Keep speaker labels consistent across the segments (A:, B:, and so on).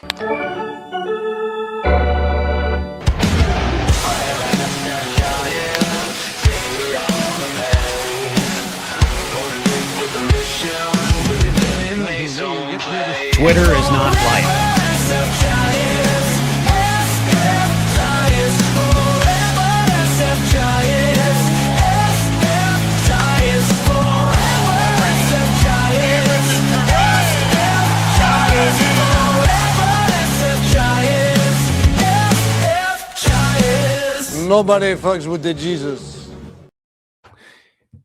A: Twitter is not life.
B: Nobody fucks with the Jesus.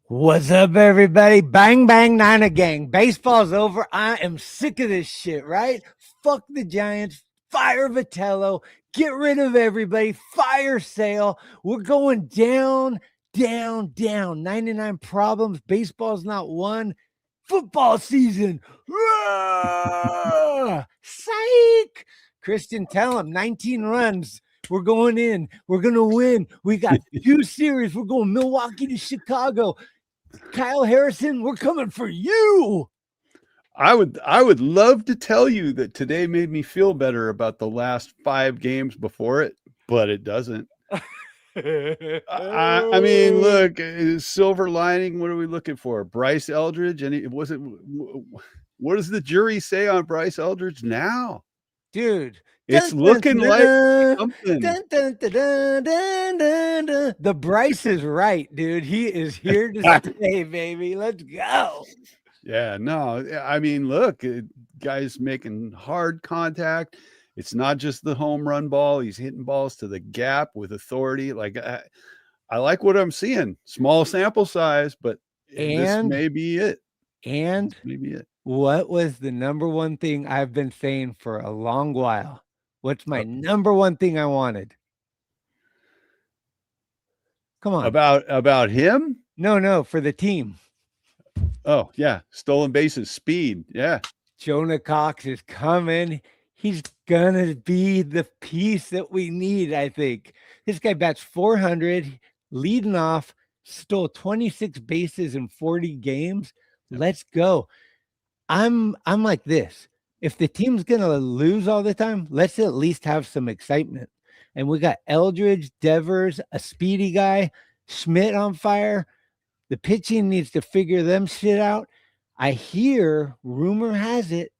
C: What's up, everybody? Bang, bang, Niner gang. Baseball's over. I am sick of this shit, right? Fuck the Giants. Fire Vitello. Get rid of everybody. Fire Sale. We're going down, down, down. 99 problems. Baseball's not won. Football season. Roar! Psych. Christian, tell him 19 runs. We're going in. We're going to win. We got 2 series. We're going Milwaukee to Chicago. Kyle Harrison, we're coming for you.
D: I would love to tell you that today made me feel better about the last 5 games before it, but it doesn't. I mean, look, silver lining. What are we looking for? Bryce Eldridge, and it wasn't. What does the jury say on Bryce Eldridge now,
C: dude?
D: It's looking like something.
C: The Bryce is right, dude. He is here to stay, baby. Let's go.
D: Yeah, no, I mean, look, guy's making hard contact. It's not just the home run ball. He's hitting balls to the gap with authority. Like, I like what I'm seeing. Small sample size, but this may be it.
C: And
D: this may be it.
C: What was the number one thing I've been saying for a long while? What's my number one thing I wanted? Come on.
D: About him?
C: No, for the team.
D: Oh, yeah. Stolen bases, speed. Yeah.
C: Jonah Cox is coming. He's going to be the piece that we need, I think. This guy bats 400, leading off, stole 26 bases in 40 games. Yep. Let's go. I'm like this. If the team's going to lose all the time, let's at least have some excitement. And we got Eldridge, Devers, a speedy guy, Schmidt on fire. The pitching needs to figure them shit out. I hear, rumor has it,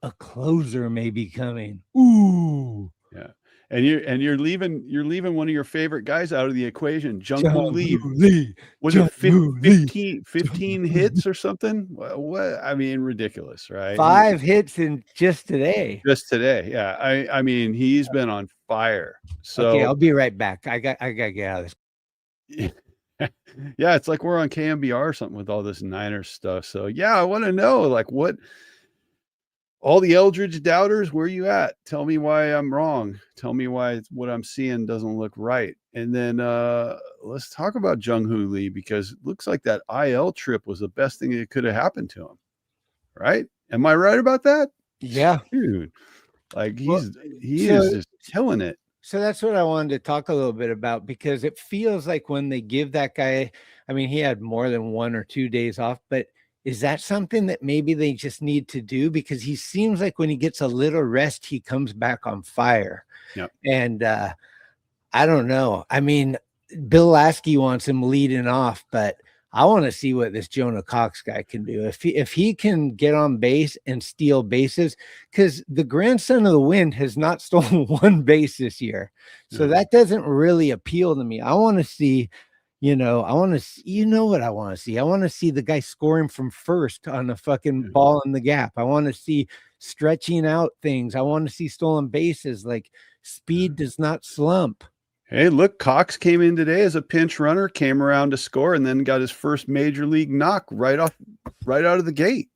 C: a closer may be coming. Ooh.
D: Yeah. And you're leaving one of your favorite guys out of the equation, Jung-Hoo Lee. Was it 15 hits or something? What? I mean, ridiculous, right?
C: 5 hits in just today.
D: Yeah. I mean, he's been on fire. So
C: okay, I'll be right back. I got to get out of this.
D: Yeah, it's like we're on KMBR or something with all this Niners stuff. So yeah, I want to know, like, what all the Eldridge doubters, where you at? Tell me why I'm wrong. Tell me why what I'm seeing doesn't look right. And then let's talk about Jung-Hoo Lee, because it looks like that IL trip was the best thing that could have happened to him. Right? Am I right about that?
C: Yeah.
D: Dude, like he is just killing it.
C: So that's what I wanted to talk a little bit about, because it feels like when they give that guy, I mean, he had more than 1 or 2 days off, but is that something that maybe they just need to do? Because he seems like when he gets a little rest, he comes back on fire.
D: Yep.
C: And I don't know. I mean, Bill Lasky wants him leading off, but I want to see what this Jonah Cox guy can do. If he can get on base and steal bases, because the grandson of the wind has not stolen 1 base this year. So that doesn't really appeal to me. I want to see, what I want to see. I want to see the guy scoring from first on a fucking ball in the gap. I want to see stretching out things. I want to see stolen bases. Like, speed does not slump.
D: Hey, look, Cox came in today as a pinch runner, came around to score, and then got his first major league knock right out of the gate.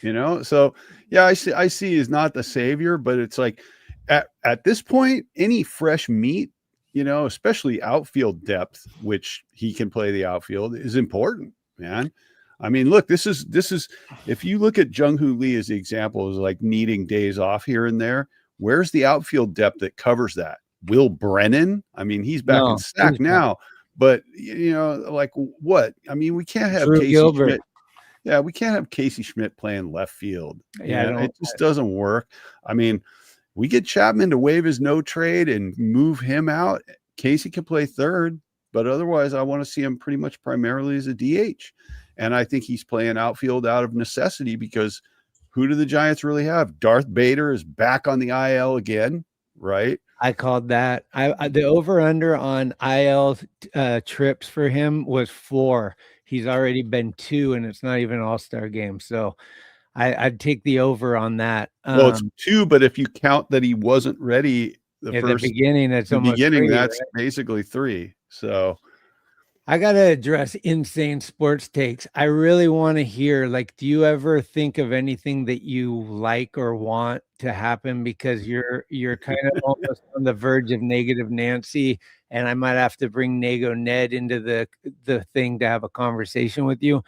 D: So yeah, I see he's not the savior, but it's like at this point, any fresh meat, especially outfield depth, which he can play the outfield, is important, man. I mean, look, this is if you look at Jung-Hoo Lee as the example, is like needing days off here and there. Where's the outfield depth that covers that? Will Brennan? I mean, he's back in Sac now, but like what? I mean, we can't have Casey Schmidt. Yeah, we can't have Casey Schmidt playing left field.
C: Yeah,
D: it just doesn't work. I mean, we get Chapman to waive his no trade and move him out, Casey can play third, but otherwise I want to see him pretty much primarily as a DH. And I think he's playing outfield out of necessity because who do the Giants really have? Darth Bader is back on the IL again, right?
C: I called that. The over under on IL trips for him was 4. He's already been 2, and it's not even an all-star game. So I'd take the over on that.
D: Well, it's 2, but if you count that he wasn't ready
C: at the beginning, it's almost 3,
D: that's
C: right?
D: basically 3. So
C: I got to address insane sports takes. I really want to hear, like, do you ever think of anything that you like or want to happen? Because you're kind of almost on the verge of negative Nancy, and I might have to bring Nago Ned into the thing to have a conversation with you.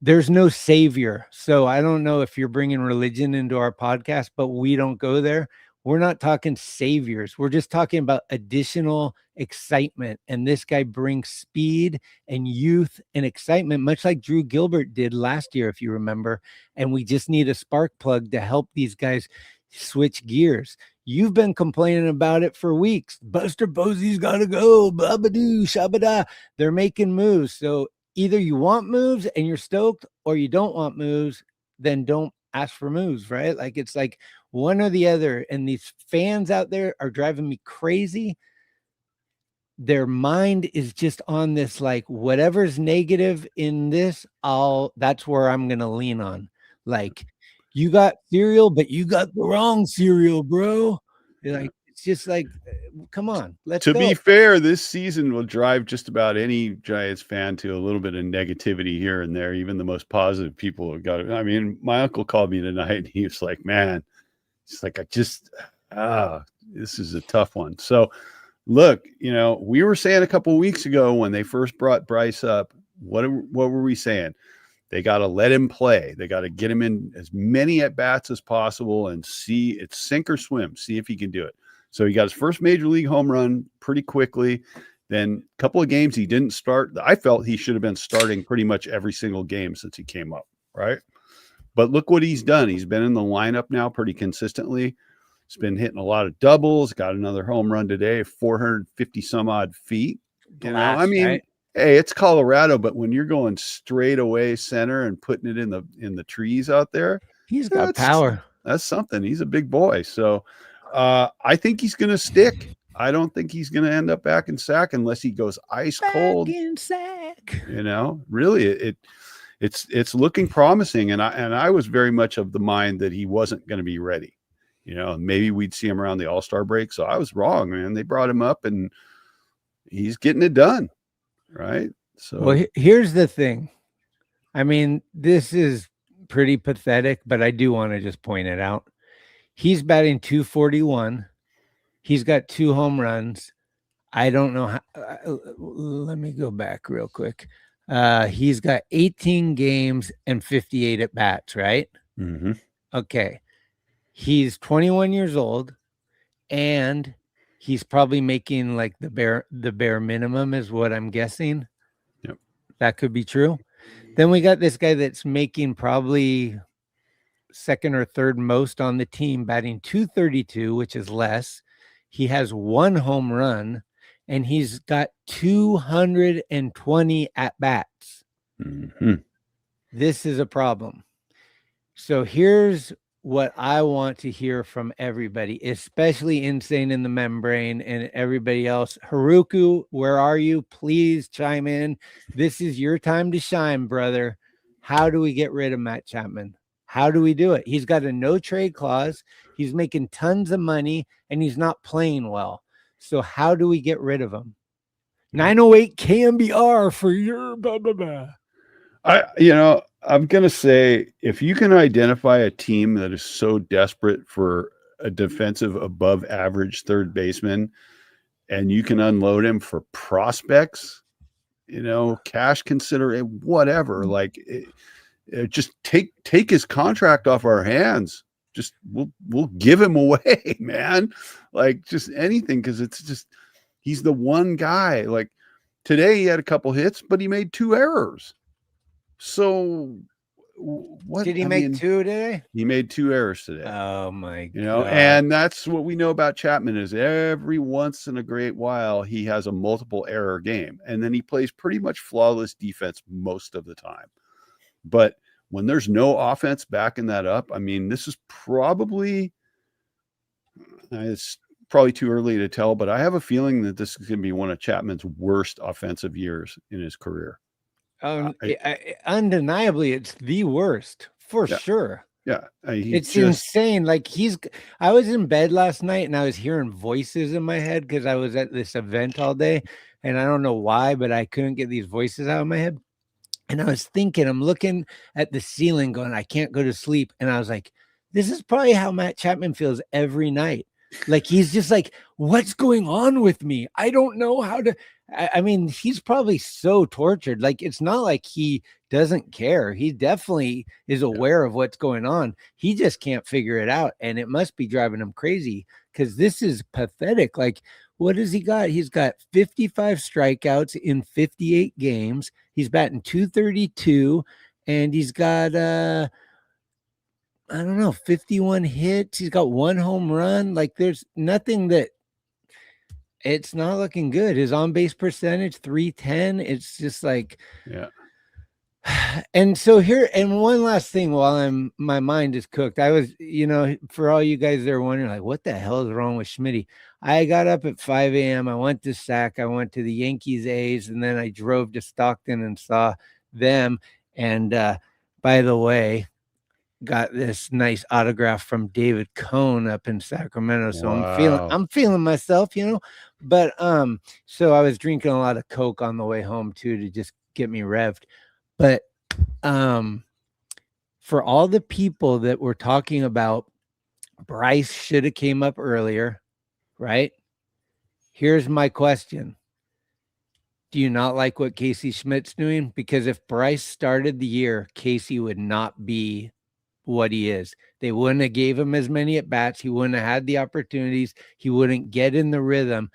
C: There's no savior. So I don't know if you're bringing religion into our podcast, but we don't go there. We're not talking saviors. We're just talking about additional excitement. And this guy brings speed and youth and excitement, much like Drew Gilbert did last year, if you remember. And we just need a spark plug to help these guys switch gears. You've been complaining about it for weeks. Buster Posey's got to go. Babadoo, shabada. They're making moves. So either you want moves and you're stoked, or you don't want moves, then don't ask for moves, right? Like, it's like one or the other. And these fans out there are driving me crazy. Their mind is just on this, like, whatever's negative in this, that's where I'm going to lean on. Like, you got cereal, but you got the wrong cereal, bro. Like, it's just like, come on, let's go.
D: To be fair, this season will drive just about any Giants fan to a little bit of negativity here and there. Even the most positive people have got it. I mean, my uncle called me tonight and he was like, man, it's like, this is a tough one. So look, we were saying a couple of weeks ago when they first brought Bryce up, what were we saying? They got to let him play. They got to get him in as many at bats as possible and see it's sink or swim, see if he can do it. So he got his first major league home run pretty quickly. Then a couple of games he didn't start. I felt he should have been starting pretty much every single game since he came up, right? But look what he's done. He's been in the lineup now pretty consistently. He's been hitting a lot of doubles, got another home run today, 450 some odd feet.
C: Blast, right?
D: Hey, it's Colorado, but when you're going straight away center and putting it in the trees out there,
C: he's got power.
D: That's something. He's a big boy. So I think he's going to stick. I don't think he's going to end up back in sack unless he goes ice cold.
C: Back in sack.
D: Really, it's looking promising. And I was very much of the mind that he wasn't going to be ready. Maybe we'd see him around the All-Star break. So I was wrong, man. They brought him up and he's getting it done. Right. So,
C: well, here's the thing. I mean, this is pretty pathetic, but I do want to just point it out. He's batting 241. He's got 2 home runs. I don't know how. Let me go back real quick. He's got 18 games and 58 at bats, right?
D: Mm-hmm.
C: Okay. He's 21 years old, and he's probably making like the bare minimum is what I'm guessing.
D: Yep.
C: That could be true. Then we got this guy that's making probably second or third most on the team, batting 232, which is less. He has 1 home run, and he's got 220 at bats.
D: Mm-hmm.
C: This is a problem. So here's what I want to hear from everybody, especially Insane in the Membrane and everybody else. Haruku, where are you? Please chime in. This is your time to shine, brother. How do we get rid of Matt Chapman? How do we do it? He's got a no trade clause. He's making tons of money and he's not playing well. So how do we get rid of him? 908 KMBR for your blah, blah, blah.
D: I'm going to say, if you can identify a team that is so desperate for a defensive above average third baseman and you can unload him for prospects, cash whatever, like just take his contract off our hands. Just we'll give him away, man. Like just anything. Cause it's just, he's the one guy. Like today he had a couple hits, but he made 2 errors. So what
C: Did he
D: I
C: make
D: mean,
C: 2 today?
D: He made 2 errors today.
C: Oh my
D: You know,
C: God.
D: and that's what we know about Chapman is every once in a great while he has a multiple error game, and then he plays pretty much flawless defense most of the time. But when there's no offense backing that up, I mean, this is probably it's probably too early to tell, but I have a feeling that this is going to be one of Chapman's worst offensive years in his career.
C: Undeniably, it's the worst for
D: Yeah.
C: sure.
D: Yeah,
C: It's insane. Like I was in bed last night and I was hearing voices in my head because I was at this event all day, and I don't know why, but I couldn't get these voices out of my head. And I was thinking, I'm looking at the ceiling, going, I can't go to sleep. And I was like, this is probably how Matt Chapman feels every night. Like he's just like, what's going on with me? I don't know how to. I mean, he's probably so tortured. Like it's not like he doesn't care. He definitely is aware of what's going on. He just can't figure it out, and it must be driving him crazy because this is pathetic. Like, what has he got? He's got 55 strikeouts in 58 games. He's batting 232, and he's got I don't know, 51 hits. He's got 1 home run. Like there's nothing that it's not looking good. His on-base percentage 310. It's just like,
D: yeah.
C: And so here, and one last thing while my mind is cooked. I was, for all you guys that are wondering, like, what the hell is wrong with Schmitty? I got up at 5 a.m. I went to SAC. I went to the Yankees A's, and then I drove to Stockton and saw them. And by the way, got this nice autograph from David Cohn up in Sacramento. So
D: Wow.
C: I'm feeling myself, but so I was drinking a lot of Coke on the way home too, to just get me revved. But for all the people that were talking about Bryce should have came up earlier, right? Here's my question. Do you not like what Casey Schmidt's doing? Because if Bryce started the year, Casey would not be what he is. They wouldn't have gave him as many at bats. He wouldn't have had the opportunities. He wouldn't get in the rhythm.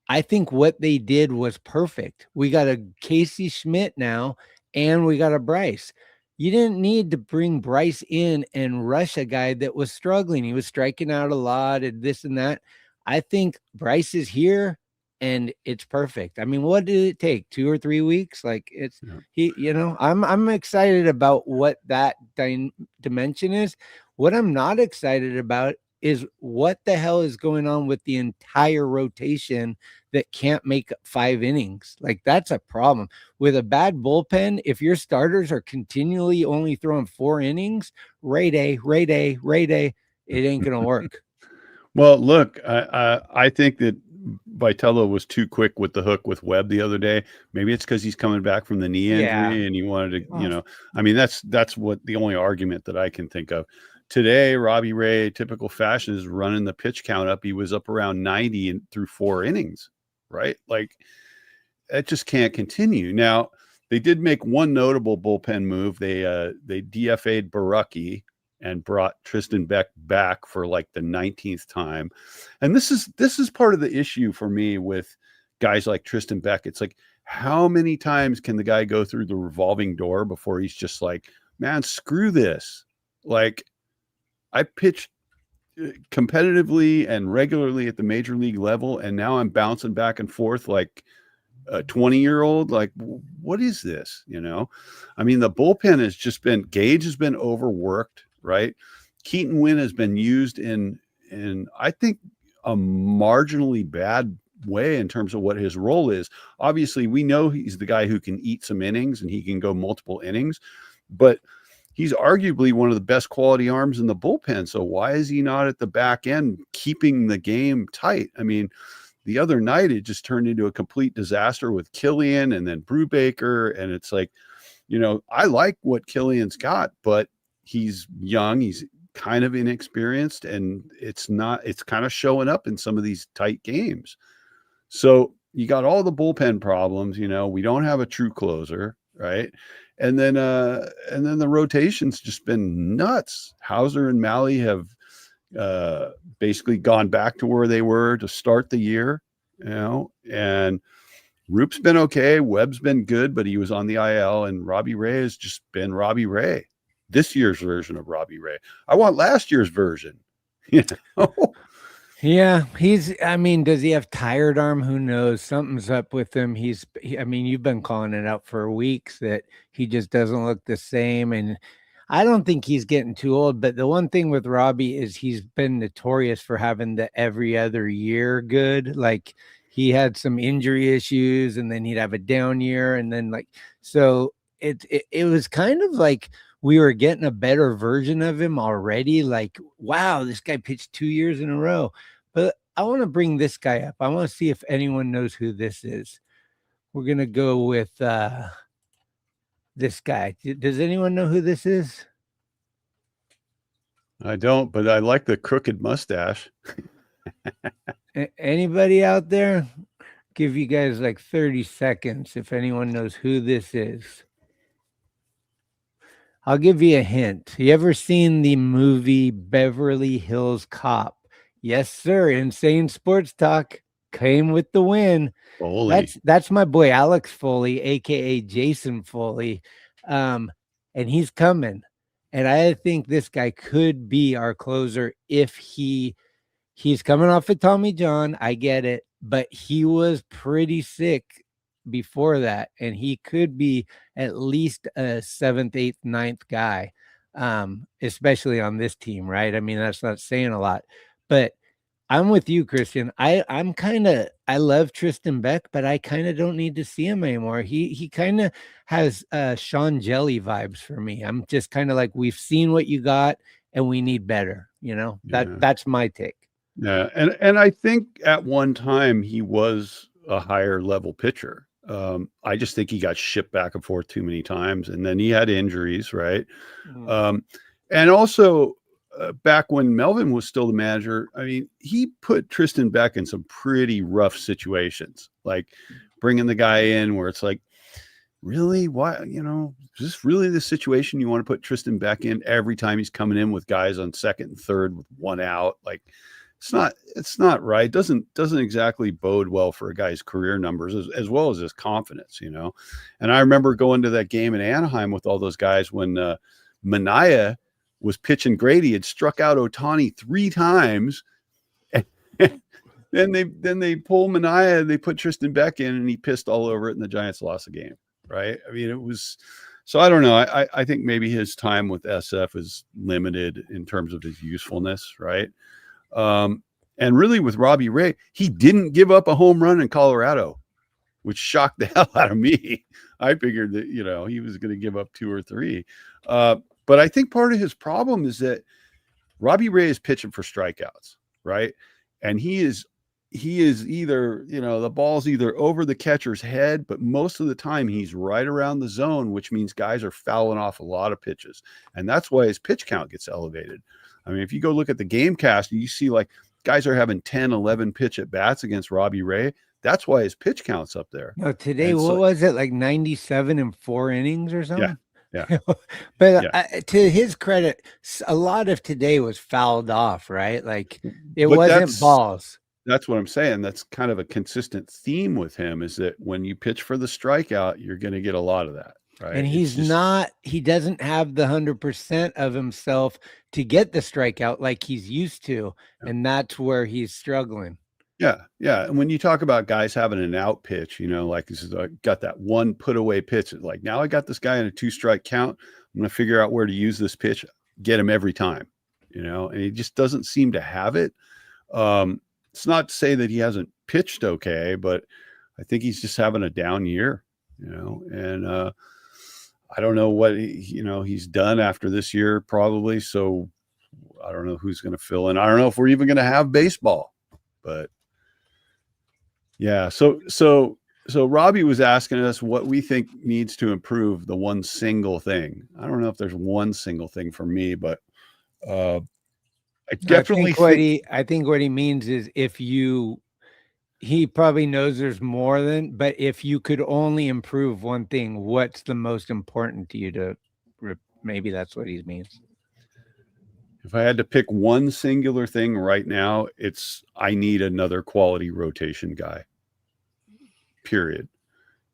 C: I think what they did was perfect. We got a Casey Schmidt now, and we got a Bryce. You didn't need to bring Bryce in and rush a guy that was struggling. He was striking out a lot and this and that. I think Bryce is here and it's perfect. I mean, what did it take? 2 or 3 weeks? Like I'm excited about what that dimension is. What I'm not excited about is what the hell is going on with the entire rotation that can't make 5 innings. Like that's a problem with a bad bullpen. If your starters are continually only throwing 4 innings, Ray Day, it ain't going to work.
D: Well, look, I think that Vitello was too quick with the hook with Webb the other day. Maybe it's because he's coming back from the knee injury and he wanted to, I mean, that's what the only argument that I can think of. Today, Robbie Ray, typical fashion, is running the pitch count up. He was up around 90 through 4 innings, right? Like that just can't continue. Now, they did make one notable bullpen move. They DFA'd Barucki and brought Tristan Beck back for like the 19th time. And this is part of the issue for me with guys like Tristan Beck. It's like, how many times can the guy go through the revolving door before he's just like, man, screw this. Like, I pitched competitively and regularly at the major league level, and now I'm bouncing back and forth like a 20-year-old. Like, what is this? I mean, the bullpen has just been, Gage has been overworked, right? Keaton Winn has been used in I think a marginally bad way in terms of what his role is. Obviously, we know he's the guy who can eat some innings and he can go multiple innings, but he's arguably one of the best quality arms in the bullpen. So why is he not at the back end keeping the game tight? I mean, the other night it just turned into a complete disaster with Killian and then Brubaker. And it's like, I like what Killian's got, but he's young. He's kind of inexperienced, and it's kind of showing up in some of these tight games. So you got all the bullpen problems, we don't have a true closer, right? And then the rotation's just been nuts. Hauser and Malley have basically gone back to where they were to start the year, and Roop's been okay. Webb's been good, but he was on the IL, and Robbie Ray has just been Robbie Ray. this year's version of Robbie Ray. I want last year's version. You know?
C: Yeah, I mean, does he have tired arm? Who knows? Something's up with him. I mean, you've been calling it out for weeks that he just doesn't look the same. And I don't think he's getting too old. But the one thing with Robbie is he's been notorious for having the every other year good. Like he had some injury issues and then he'd have a down year. And then so it was kind of like we were getting a better version of him already. Like, wow, this guy pitched 2 years in a row. But I want to bring this guy up. I want to see if anyone knows who this is. We're going to go with this guy. Does anyone know who this is?
D: I don't, but I like the crooked mustache.
C: Anybody out there? Give you guys like 30 seconds if anyone knows who this is. I'll give you a hint. You ever seen the movie Beverly Hills Cop? Yes, sir. Insane Sports Talk came with the win.
D: Foley.
C: That's my boy Alex Foley, aka Jason Foley, and he's coming. And I think this guy could be our closer if he's coming off of Tommy John. I get it, but he was pretty sick before that, and he could be at least a 7th, 8th, 9th guy, especially on this team, right? I mean, that's not saying a lot, but I'm with you, Christian. I love Tristan Beck, but I kind of don't need to see him anymore. He kind of has Sean Jelly vibes for me. I'm just kind of like, we've seen what you got and we need better, that's my take.
D: Yeah. And I think at one time he was a higher level pitcher. I just think he got shipped back and forth too many times, and then he had injuries, right? And also back when Melvin was still the manager, I mean, he put Tristan Beck in some pretty rough situations, like bringing the guy in where it's like, really, why, is this really the situation you want to put Tristan Beck in every time he's coming in with guys on second and third with one out? Like, it's not right. Doesn't exactly bode well for a guy's career numbers as well as his confidence, And I remember going to that game in Anaheim with all those guys when Manaea was pitching great. He had struck out Ohtani 3 times. And then they pull Manaea and they put Tristan Beck in, and he pissed all over it, and the Giants lost the game. Right. I mean, it was, so I don't know. I think maybe his time with SF is limited in terms of his usefulness. Right. And really with Robbie Ray, he didn't give up a home run in Colorado, which shocked the hell out of me. I figured that, he was going to give up 2 or 3. But I think part of his problem is that Robbie Ray is pitching for strikeouts, right? And he is either, the ball's either over the catcher's head, but most of the time he's right around the zone, which means guys are fouling off a lot of pitches. And that's why his pitch count gets elevated. I mean, if you go look at the game cast, you see like guys are having 10, 11 pitch at bats against Robbie Ray. That's why his pitch count's up there.
C: No, today, and what was it, like 97 in 4 innings or something?
D: Yeah.
C: But to his credit, a lot of today was fouled off, right? Like it wasn't balls.
D: That's what I'm saying. That's kind of a consistent theme with him, is that when you pitch for the strikeout, you're going to get a lot of that. Right.
C: And he doesn't have the 100% of himself to get the strikeout like he's used to. Yeah. And that's where he's struggling.
D: Yeah. Yeah. And when you talk about guys having an out pitch, like this is, I got that one put away pitch. Like, now I got this guy in a 2-strike count. I'm going to figure out where to use this pitch, get him every time, and he just doesn't seem to have it. It's not to say that he hasn't pitched okay, but I think he's just having a down year, and I don't know what he's done after this year, probably. So I don't know who's going to fill in. I don't know if we're even going to have baseball, but yeah. So Robbie was asking us what we think needs to improve, the one single thing. I don't know if there's one single thing for me, but I definitely
C: I think what he means is he probably knows there's more than, but if you could only improve one thing, what's the most important to you maybe that's what he means.
D: If I had to pick one singular thing right now, I need another quality rotation guy, period.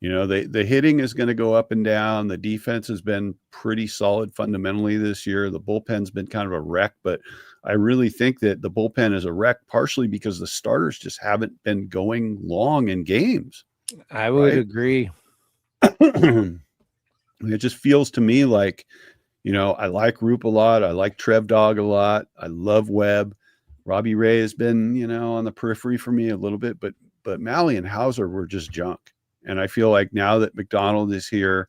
D: You know, the hitting is going to go up and down. The defense has been pretty solid fundamentally this year. The bullpen's been kind of a wreck, but I really think that the bullpen is a wreck partially because the starters just haven't been going long in games.
C: I would
D: Right.
C: agree.
D: It just feels to me like, you know, I like Roop a lot. I like Trev Dog a lot. I love Webb. Robbie Ray has been, you know, on the periphery for me a little bit, but Malley and Hauser were just junk. And I feel like now that McDonald is here,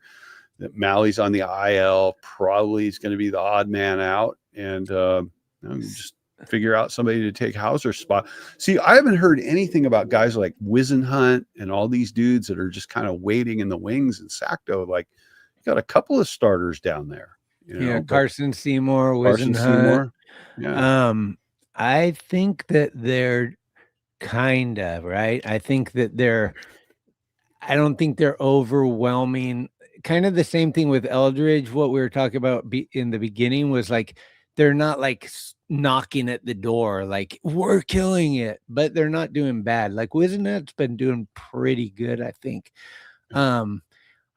D: that Malley's on the IL, probably is going to be the odd man out, and just figure out somebody to take Hauser's spot. See, I haven't heard anything about guys like Wisenhunt and all these dudes that are just kind of waiting in the wings in Sacto. Like, you got a couple of starters down there. You know,
C: Yeah,
D: but
C: Carson Seymour,
D: Carson
C: Wisenhunt.
D: Seymour. Yeah.
C: I think that they're kind of right. I don't think they're overwhelming. Kind of the same thing with Eldridge. What we were talking about in the beginning was like, they're not like knocking at the door, like we're killing it, but they're not doing bad. Like Wisenhunt's been doing pretty good, I think.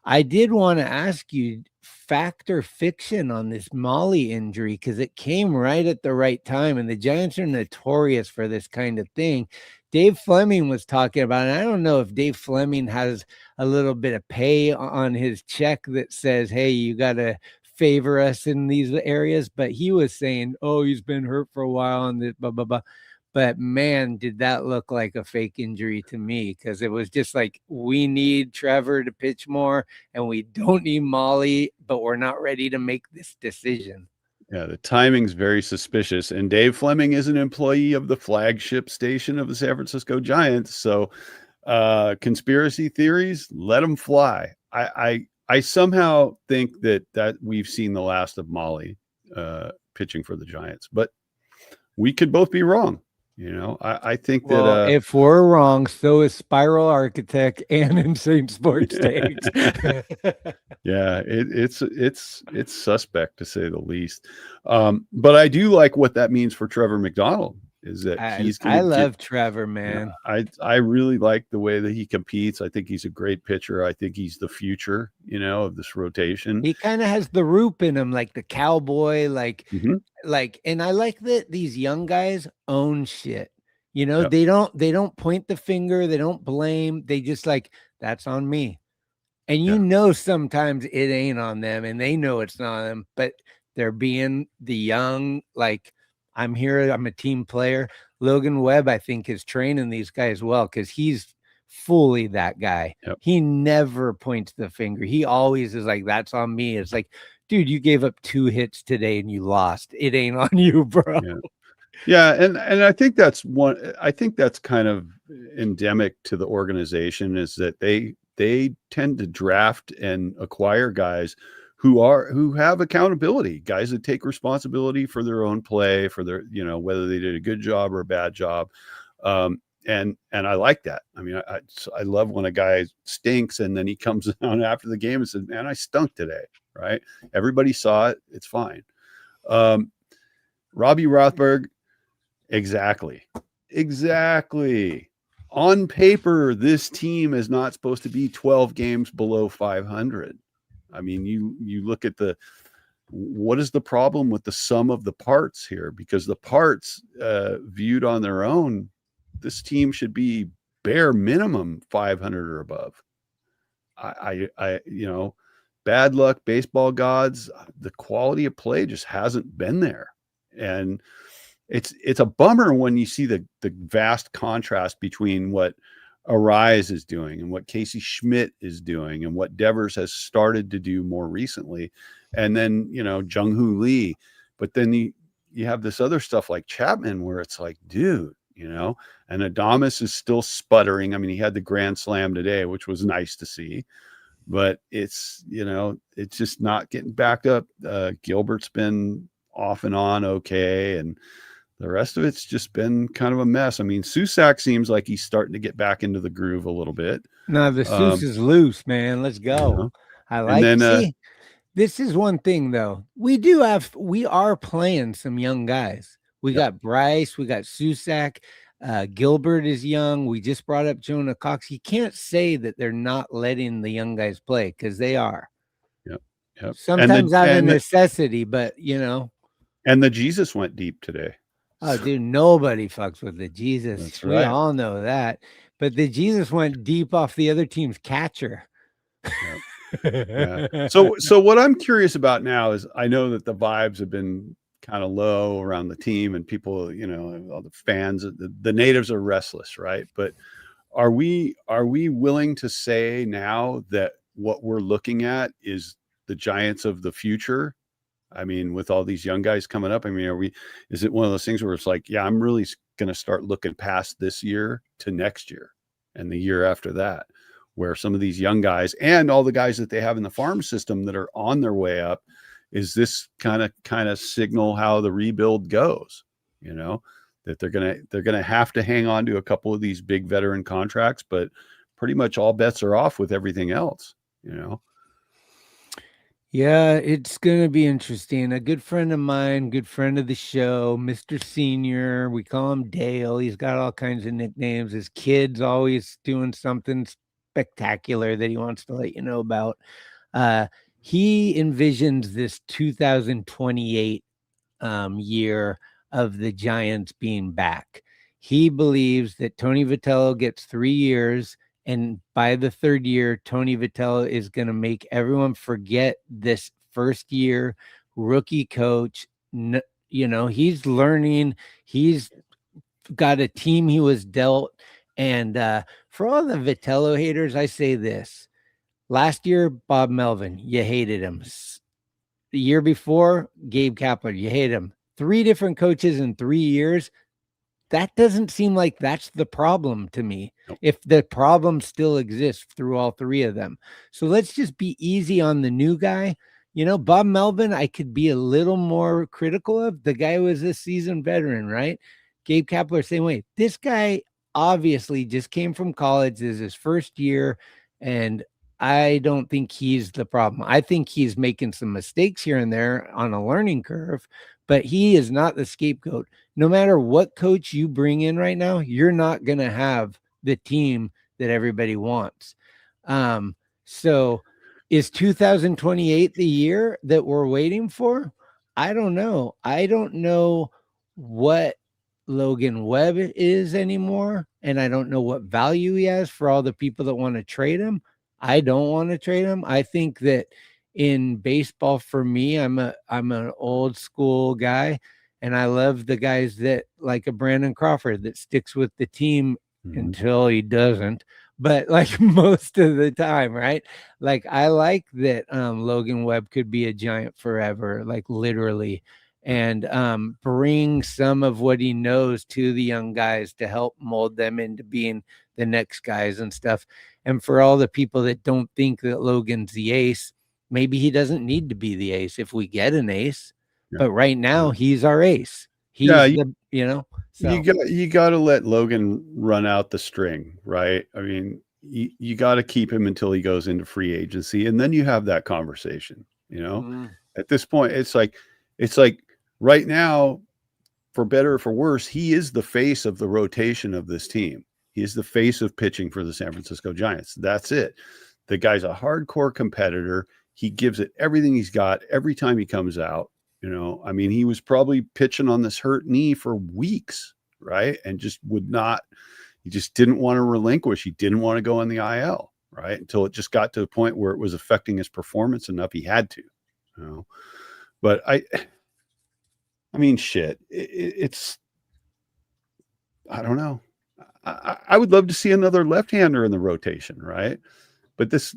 C: I did want to ask you, fact or fiction on this Molly injury, because it came right at the right time, and the Giants are notorious for this kind of thing. Dave Fleming was talking about it. I don't know if Dave Fleming has a little bit of pay on his check that says, hey, you got to favor us in these areas, but he was saying, oh, he's been hurt for a while and this blah, blah, blah. But man, did that look like a fake injury to me, because it was just like, we need Trevor to pitch more and we don't need Molly, but we're not ready to make this decision.
D: Yeah, the timing's very suspicious. And Dave Fleming is an employee of the flagship station of the San Francisco Giants. So conspiracy theories, let them fly. I somehow think that we've seen the last of Molly pitching for the Giants, but we could both be wrong. You know, I think that
C: if we're wrong, so is Spiral Architect and Insane Sports Takes.
D: Yeah, it's suspect to say the least. But I do like what that means for Trevor McDonald. Is that
C: I love Trevor, man.
D: I really like the way that he competes. I think he's a great pitcher. I think he's the future, you know, of this rotation.
C: He kind of has the Roop in him, like the cowboy, like, and I like that these young guys own shit. You know, they don't point the finger, they don't blame, they just like, that's on me. And you know, sometimes it ain't on them, and they know it's not on them, but they're being the young, like, I'm here, I'm a team player. Logan Webb, I think, is training these guys well, because he's fully that guy. He never points the finger. He always is like, that's on me. It's like, dude, you gave up 2 hits today and you lost. It ain't on you, bro.
D: Yeah, and I think that's kind of endemic to the organization, is that they tend to draft and acquire guys who have accountability, guys that take responsibility for their own play, for their, you know, whether they did a good job or a bad job. And I like that. I mean, I love when a guy stinks and then he comes down after the game and says, man, I stunk today. Right. Everybody saw it. It's fine. Robbie Rothberg. Exactly. On paper, this team is not supposed to be 12 games below 500. I mean, you look at what is the problem with the sum of the parts here? Because the parts viewed on their own, this team should be bare minimum 500 or above. I you know, bad luck, baseball gods, the quality of play just hasn't been there. And it's a bummer when you see the vast contrast between what Arise is doing and what Casey Schmidt is doing and what Devers has started to do more recently. And then, you know, Jung-Hoo Lee. But then you have this other stuff like Chapman, where it's like, dude, you know, and Adames is still sputtering. I mean, he had the grand slam today, which was nice to see, but it's, you know, it's just not getting backed up. Gilbert's been off and on okay, and the rest of it's just been kind of a mess. I mean, Susac seems like he's starting to get back into the groove a little bit.
C: No, the Seuss is loose, man. Let's go. You know? I like it. This is one thing, though. We are playing some young guys. We got Bryce, we got Susac. Gilbert is young. We just brought up Jonah Cox. You can't say that they're not letting the young guys play, because they are.
D: Yep. Yep.
C: Sometimes out of necessity, but
D: and the Jesus went deep today.
C: Oh, dude, nobody fucks with the Jesus.
D: That's
C: We
D: right.
C: all know that. But the Jesus went deep off the other team's catcher.
D: Yeah. So what I'm curious about now is, I know that the vibes have been kind of low around the team, and people, all the fans, the natives are restless, right? But are we willing to say now that what we're looking at is the Giants of the future? I mean, with all these young guys coming up, I mean, is it one of those things where it's like, yeah, I'm really going to start looking past this year to next year and the year after that, where some of these young guys and all the guys that they have in the farm system that are on their way up, is this kind of signal how the rebuild goes, that they're going to have to hang on to a couple of these big veteran contracts, but pretty much all bets are off with everything else,
C: Yeah, it's going to be interesting. A good friend of mine, good friend of the show, Mr. Senior, we call him Dale. He's got all kinds of nicknames. His kid's always doing something spectacular that he wants to let you know about. He envisions this 2028 year of the Giants being back. He believes that Tony Vitello gets 3 years, and by the third year, Tony Vitello is going to make everyone forget this first year rookie coach. He's learning. He's got a team he was dealt. And for all the Vitello haters, I say this. Last year, Bob Melvin, you hated him. The year before, Gabe Kapler, you hate him. 3 different coaches in 3 years. That doesn't seem like that's the problem to me.
D: Nope.
C: If the problem still exists through all 3 of them. So let's just be easy on the new guy. Bob Melvin, I could be a little more critical of. The guy was a seasoned veteran, right? Gabe Kapler, same way. This guy obviously just came from college. This is his first year, and I don't think he's the problem. I think he's making some mistakes here and there on a learning curve, but he is not the scapegoat. No matter what coach you bring in right now, you're not going to have the team that everybody wants. So is 2028 the year that we're waiting for? I don't know. I don't know what Logan Webb is anymore, and I don't know what value he has for all the people that want to trade him. I don't want to trade him. I think that in baseball, for me, I'm an old school guy, and I love the guys that, like a Brandon Crawford, that sticks with the team until he doesn't. But like most of the time, right? Like I like that Logan Webb could be a Giant forever, like literally, and bring some of what he knows to the young guys to help mold them into being the next guys and stuff. And for all the people that don't think that Logan's the ace, maybe he doesn't need to be the ace if we get an ace. Yeah. But right now, he's our ace. He's So.
D: You got to let Logan run out the string, right? I mean, you got to keep him until he goes into free agency, and then you have that conversation. At this point, it's like right now, for better or for worse, he is the face of the rotation of this team. He is the face of pitching for the San Francisco Giants. That's it. The guy's a hardcore competitor. He gives it everything he's got every time he comes out. I mean, he was probably pitching on this hurt knee for weeks, right? And he just didn't want to relinquish. He didn't want to go on the IL, right? Until it just got to a point where it was affecting his performance enough he had to. But I mean, shit, it's, I don't know. I would love to see another left-hander in the rotation, right? But this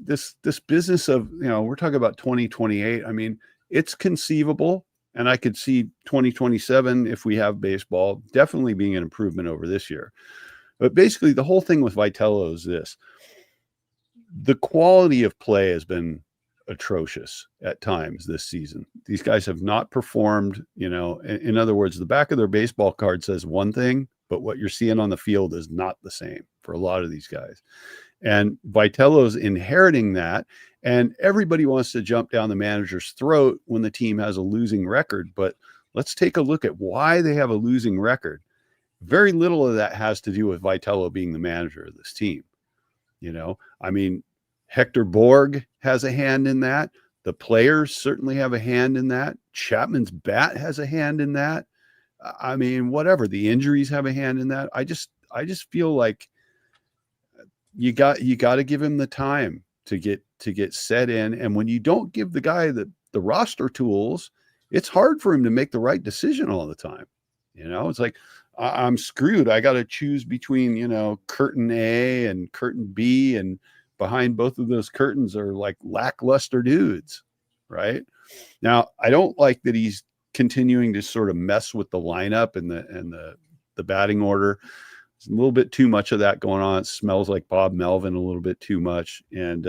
D: business of, we're talking about 2028. I mean, it's conceivable, and I could see 2027, if we have baseball, definitely being an improvement over this year. But basically, the whole thing with Vitello is this: the quality of play has been atrocious at times this season. These guys have not performed, in other words, the back of their baseball card says one thing, but what you're seeing on the field is not the same for a lot of these guys. And Vitello's inheriting that, and everybody wants to jump down the manager's throat when the team has a losing record. But let's take a look at why they have a losing record. very little of that has to do with Vitello being the manager of this team. You know, I mean, Hector Borg has a hand in that. The players certainly have a hand in that. Chapman's bat has a hand in that. I mean, whatever, the injuries have a hand in that. I just feel like you got to give him the time to get set in. And when you don't give the guy the roster tools, it's hard for him to make the right decision all the time. You know, it's like, I'm screwed. I got to choose between, you know, curtain A and curtain B, and behind both of those curtains are like lackluster dudes, right? Now, I don't like that he's continuing to sort of mess with the lineup and the batting order. There's a little bit too much of that going on. It smells like Bob Melvin a little bit too much. And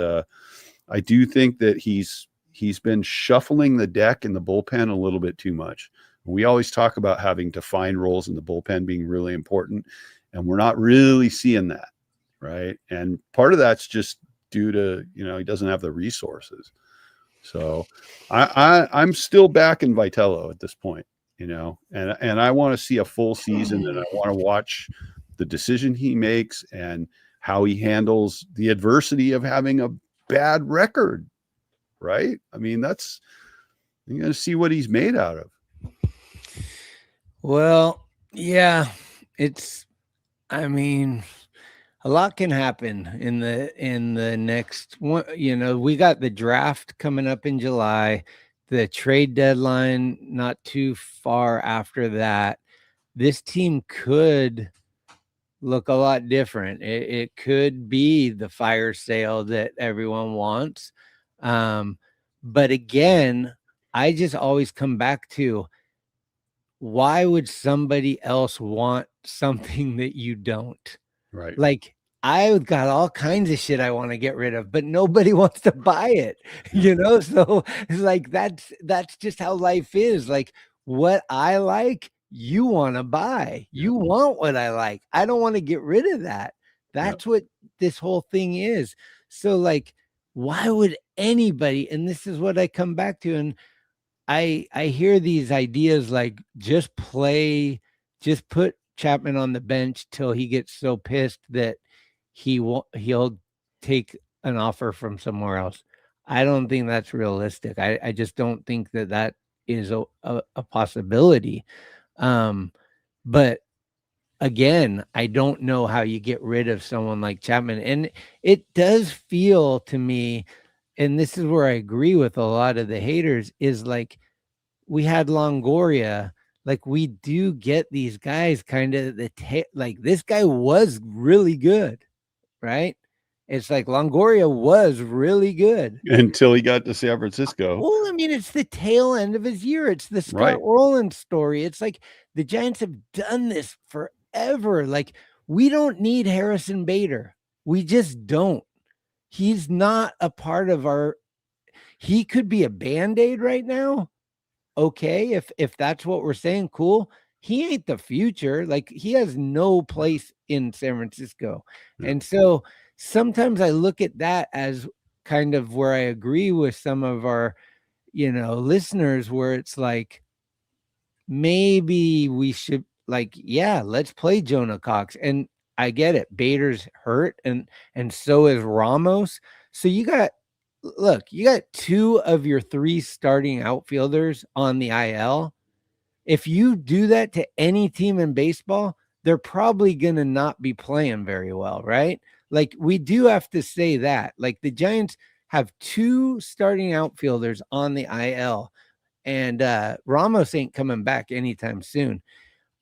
D: I do think that he's been shuffling the deck in the bullpen a little bit too much. We always talk about having defined roles in the bullpen being really important, and we're not really seeing that, right? And part of that's just due to, you know, he doesn't have the resources. So I'm still back in Vitello at this point, you know, and I want to see a full season, and I want to watch the decision he makes and how he handles the adversity of having a bad record, right? I mean, you're going to see what he's made out of.
C: Well, yeah, I mean, a lot can happen in the next one. You know, we got the draft coming up in July, the trade deadline not too far after that. This team could look a lot different. It could be the fire sale that everyone wants. But again, I just always come back to, why would somebody else want something that you don't?
D: Right.
C: Like, I've got all kinds of shit I want to get rid of, but nobody wants to buy it, you know? So it's like, that's just how life is. Like, what I like, you want to buy. You want what I like. I don't want to get rid of that. That's what this whole thing is. So like, why would anybody, and this is what I come back to, and I hear these ideas like, just put Chapman on the bench till he gets so pissed that he'll take an offer from somewhere else. I don't think that's realistic. I just don't think that is a possibility. But again, I don't know how you get rid of someone like Chapman. And it does feel to me, and this is where I agree with a lot of the haters, is like, we had Longoria. Like, we do get these guys kind of like, this guy was really good, right? It's like Longoria was really good
D: until he got to San Francisco.
C: Well, I mean, it's the tail end of his year. It's the Scott Rowland story. It's like, the Giants have done this forever. Like, we don't need Harrison Bader. We just don't. He's not a part of he could be a Band-Aid right now. Okay, if that's what we're saying, cool. He ain't the future. Like, he has no place in San Francisco. And so sometimes I look at that as kind of where I agree with some of our, listeners, where it's like, maybe we should, like, let's play Jonah Cox. And I get it. Bader's hurt, and so is Ramos. So you got two of your three starting outfielders on the IL. If you do that to any team in baseball, they're probably going to not be playing very well, right? Like, we do have to say that. Like, the Giants have two starting outfielders on the IL, and Ramos ain't coming back anytime soon.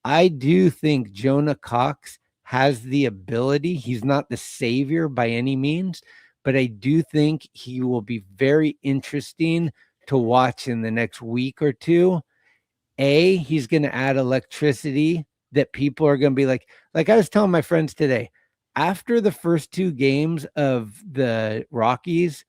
C: I do think Jonah Cox has the ability. He's not the savior by any means, but I do think he will be very interesting to watch in the next week or two. He's going to add electricity that people are going to be like I was telling my friends today, after the first two games of the Rockies,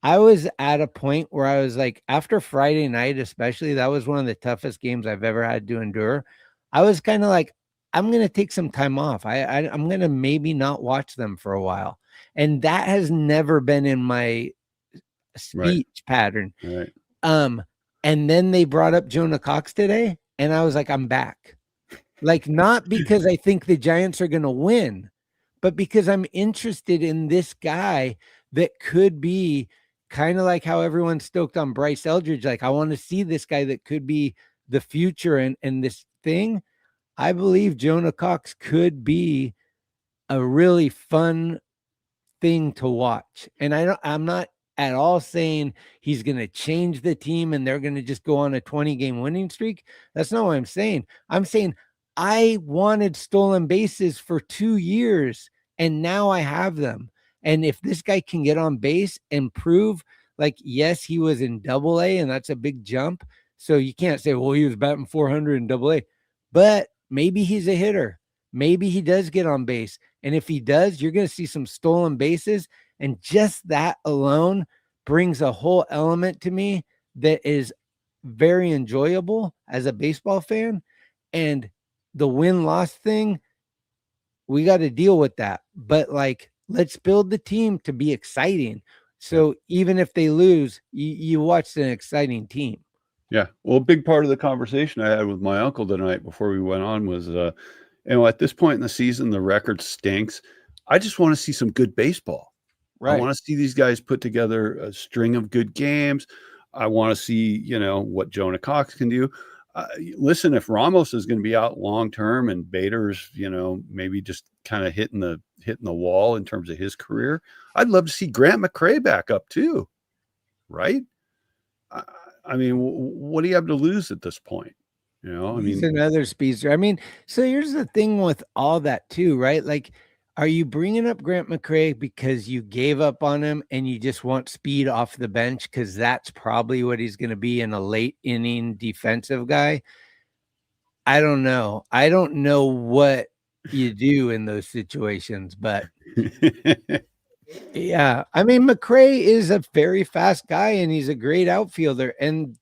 C: I was at a point where I was like, after Friday night, especially, that was one of the toughest games I've ever had to endure. I was kind of like, I'm going to take some time off. I'm going to maybe not watch them for a while. And that has never been in my speech pattern.
D: Right.
C: And then they brought up Jonah Cox today, and I was like, I'm back. Like, not because I think the Giants are going to win, but because I'm interested in this guy that could be kind of like how everyone's stoked on Bryce Eldridge. Like, I want to see this guy that could be the future and this thing. I believe Jonah Cox could be a really fun thing to watch. And I'm not at all saying he's going to change the team and they're going to just go on a 20-game winning streak. That's not what I'm saying. I'm saying I wanted stolen bases for 2 years and now I have them. And if this guy can get on base and prove, like, yes, he was in AA and that's a big jump. So you can't say, well, he was batting 400 in AA, but maybe he's a hitter. Maybe he does get on base. And if he does, you're going to see some stolen bases. And just that alone brings a whole element to me that is very enjoyable as a baseball fan. And the win-loss thing, we got to deal with that. But, like, let's build the team to be exciting. So even if they lose, you watched an exciting team.
D: Yeah. Well, a big part of the conversation I had with my uncle tonight before we went on was, at this point in the season, the record stinks. I just want to see some good baseball. Right. I want to see these guys put together a string of good games. I want to see, what Jonah Cox can do. Listen, if Ramos is going to be out long term and Bader's, maybe just kind of hitting the wall in terms of his career, I'd love to see Grant McCray back up too. Right? I mean, what do you have to lose at this point?
C: He's another speedster. I mean, so here's the thing with all that too, right? Like, are you bringing up Grant McCray because you gave up on him and you just want speed off the bench? Because that's probably what he's going to be in a late inning defensive guy. I don't know. I don't know what you do in those situations, but yeah, I mean, McCray is a very fast guy and he's a great outfielder. And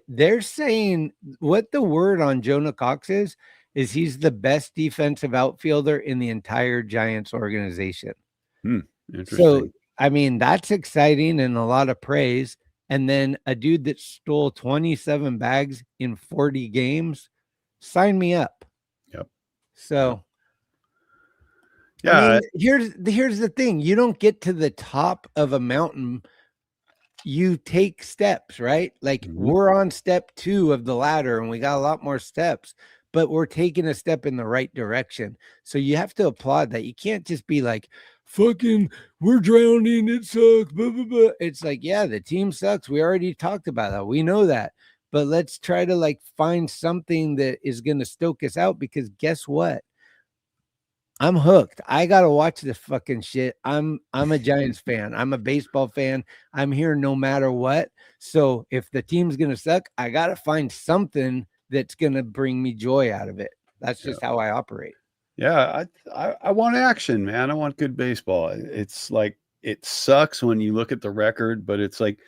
C: they're saying what the word on Jonah Cox is he's the best defensive outfielder in the entire Giants organization. So, I mean, that's exciting and a lot of praise. And then a dude that stole 27 bags in 40 games, sign me up.
D: Yep.
C: So,
D: yeah.
C: I mean, here's the thing. You don't get to the top of a mountain. You take steps, right? Like we're on step 2 of the ladder and we got a lot more steps, but we're taking a step in the right direction. So you have to applaud that. You can't just be like, fucking, we're drowning. It sucks. Blah, blah, blah. It's like, yeah, the team sucks. We already talked about that. We know that, but let's try to like find something that is going to stoke us out because guess what? I'm hooked. I got to watch this fucking shit. I'm a Giants fan. I'm a baseball fan. I'm here no matter what. So if the team's going to suck, I got to find something that's going to bring me joy out of it. That's just how I operate.
D: Yeah. I want action, man. I want good baseball. It's like, it sucks when you look at the record, but it's like,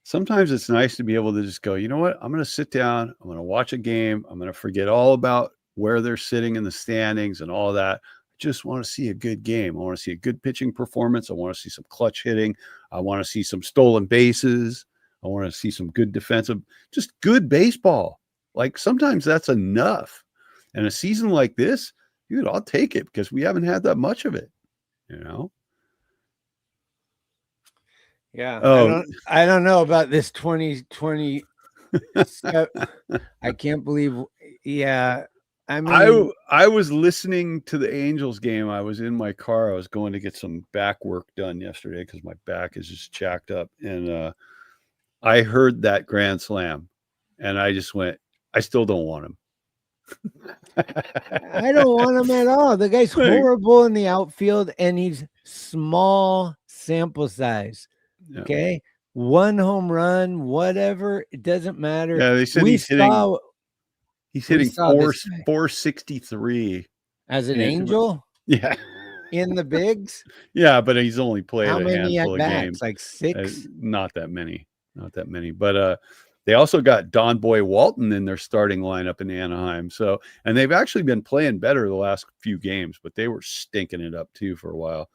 D: sometimes it's nice to be able to just go, you know what? I'm going to sit down. I'm going to watch a game. I'm going to forget all about where they're sitting in the standings and all that. Just want to see a good game. I want to see a good pitching performance. I want to see some clutch hitting. I want to see some stolen bases. I want to see some good defensive, just good baseball. Like sometimes that's enough. And a season like this, dude, I'll take it because we haven't had that much of it,
C: Yeah. Oh, I don't know about this 2020. I can't believe. Yeah. I mean,
D: I was listening to the Angels game. I was in my car. I was going to get some back work done yesterday because my back is just jacked up. And I heard that grand slam, and I just went, I still don't want him.
C: I don't want him at all. The guy's horrible in the outfield, and he's small sample size. Yeah. Okay, 1 home run, whatever. It doesn't matter.
D: Yeah, they said he's hitting 463
C: as an Angel.
D: Yeah,
C: in the bigs.
D: Yeah, but he's only played
C: a
D: handful of games.
C: Like 6.
D: Not that many. But they also got Don Boy Walton in their starting lineup in Anaheim. So, and they've actually been playing better the last few games, but they were stinking it up too for a while.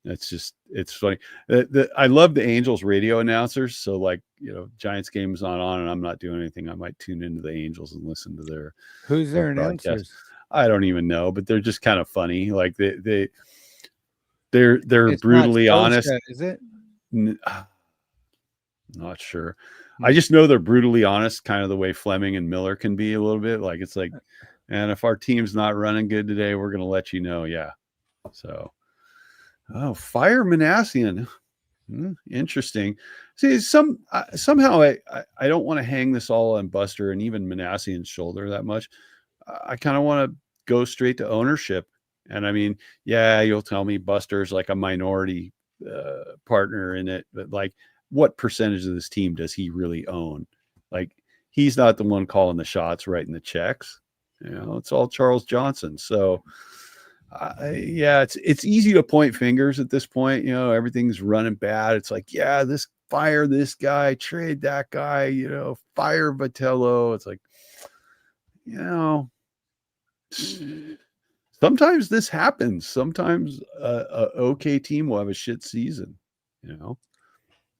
D: It's funny. I love the Angels radio announcers. So like, Giants game's not on and I'm not doing anything, I might tune into the Angels and listen to their
C: Who's their
D: broadcast.
C: announcers?
D: I don't even know, but they're just kind of funny. Like they're
C: It's
D: brutally
C: not
D: honest.
C: Scotia, is it?
D: Not sure. I just know they're brutally honest, kind of the way Fleming and Miller can be a little bit. Like it's like, and if our team's not running good today, we're going to let you know. Yeah. So, fire Manassian. Interesting. See, somehow I don't want to hang this all on Buster and even Manassian's shoulder that much. I kind of want to go straight to ownership. And I mean, yeah, you'll tell me Buster's like a minority partner in it, but like, what percentage of this team does he really own? Like, he's not the one calling the shots, writing the checks. It's all Charles Johnson. So, it's easy to point fingers at this point. Everything's running bad. It's like, fire this guy, trade that guy, fire Vitello. It's like, sometimes this happens. Sometimes a okay team will have a shit season.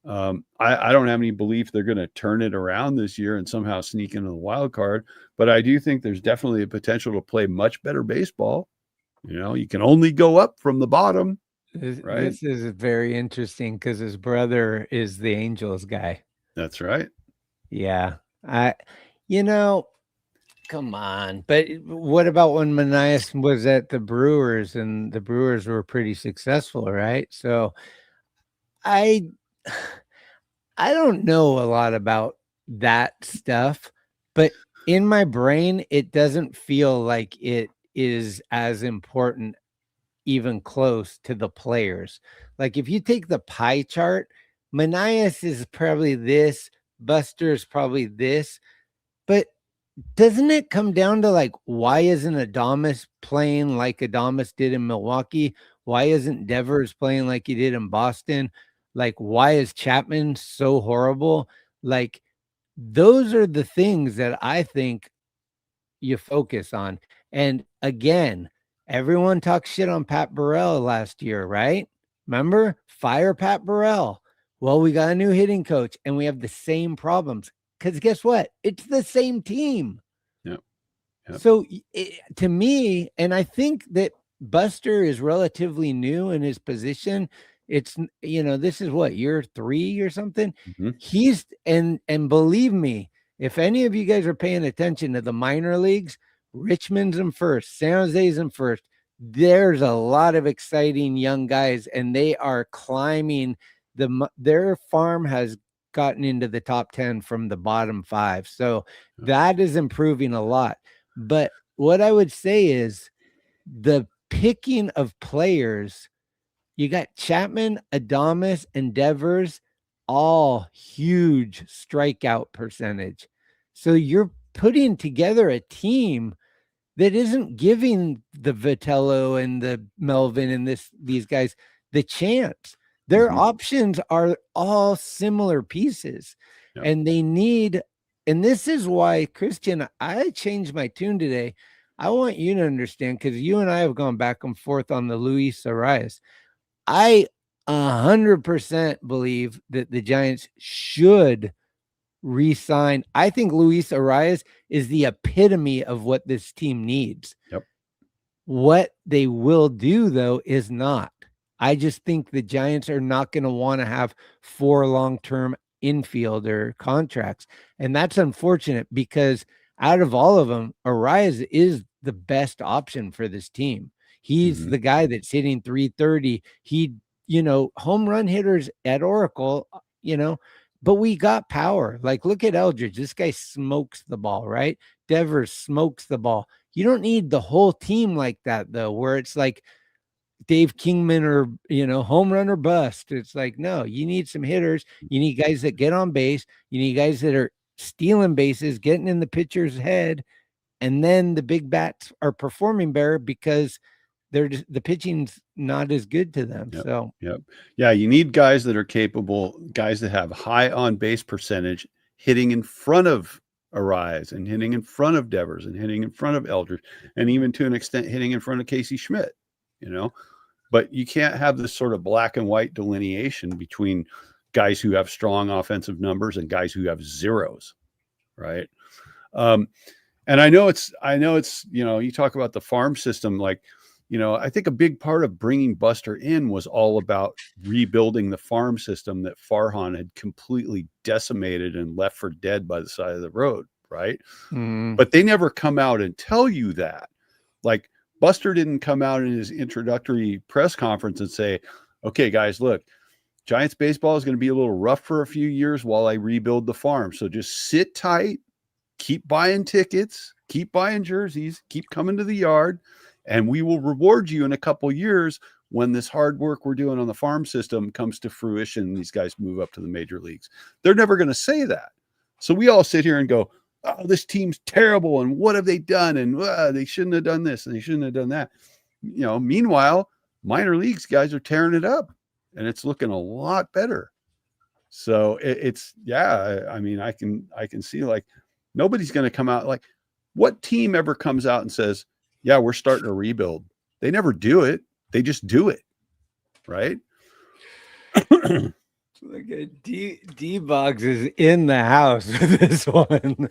D: I don't have any belief they're going to turn it around this year and somehow sneak into the wild card, but I do think there's definitely a potential to play much better baseball. You can only go up from the bottom. Right?
C: This is very interesting because his brother is the Angels guy.
D: That's right.
C: Yeah. Come on. But what about when Manaea was at the Brewers and the Brewers were pretty successful, right? So I don't know a lot about that stuff, but in my brain, it doesn't feel like it is as important, even close to the players. Like if you take the pie chart, Manaea is probably this, Buster is probably this, but doesn't it come down to like, why isn't Adames playing like Adames did in Milwaukee? Why isn't Devers playing like he did in Boston? Like, why is Chapman so horrible? Like, those are the things that I think you focus on. And again, everyone talks shit on Pat Burrell last year, right? Remember? Fire Pat Burrell. Well, we got a new hitting coach and we have the same problems. Because guess what? It's the same team.
D: Yep.
C: So to me, and I think that Buster is relatively new in his position. It's, this is what, year 3 or something.
D: Mm-hmm.
C: He's, and believe me, if any of you guys are paying attention to the minor leagues, Richmond's in first, San Jose's in first. There's a lot of exciting young guys and they are climbing. Their farm has gotten into the top 10 from the bottom 5. So that is improving a lot. But what I would say is the picking of players, you got Chapman, Adames, and Devers, all huge strikeout percentage. So you're putting together a team that isn't giving the Vitello and the Melvin and these guys the chance. Their options are all similar pieces.
D: Yep.
C: And they need, and this is why, Christian, I changed my tune today. I want you to understand, because you and I have gone back and forth on the Luis Arias. I 100% believe that the Giants should re-sign. I think Luis Arias is the epitome of what this team needs.
D: Yep.
C: What they will do, though, is not. I just think the Giants are not going to want to have 4 long-term infielder contracts. And that's unfortunate because out of all of them, Arias is the best option for this team. He's the guy that's hitting 330. He, home run hitters at Oracle, but we got power. Like, look at Eldridge. This guy smokes the ball, right? Devers smokes the ball. You don't need the whole team like that, though, where it's like Dave Kingman or, home run or bust. It's like, no, you need some hitters. You need guys that get on base. You need guys that are stealing bases, getting in the pitcher's head. And then the big bats are performing better because the pitching's not as good to them.
D: Yep.
C: So,
D: yeah, you need guys that are capable, guys that have high on base percentage, hitting in front of Arias and hitting in front of Devers and hitting in front of Eldridge, and even to an extent hitting in front of Casey Schmidt. but you can't have this sort of black and white delineation between guys who have strong offensive numbers and guys who have zeros, right? And I know it's, you talk about the farm system, like, I think a big part of bringing Buster in was all about rebuilding the farm system that Farhan had completely decimated and left for dead by the side of the road, right? But they never come out and tell you that. Like, Buster didn't come out in his introductory press conference and say, okay, guys, look, Giants baseball is going to be a little rough for a few years while I rebuild the farm. So just sit tight, keep buying tickets, keep buying jerseys, keep coming to the yard, and we will reward you in a couple years when this hard work we're doing on the farm system comes to fruition and these guys move up to the major leagues. They're never going to say that. So we all sit here and go, oh, this team's terrible, and what have they done? And they shouldn't have done this, and they shouldn't have done that. Meanwhile, minor leagues guys are tearing it up, and it's looking a lot better. So I can see, like, nobody's going to come out. Like, what team ever comes out and says, yeah, we're starting to rebuild? They never do it. They just do it. Right.
C: Look at D-Boggs is in the house with this one.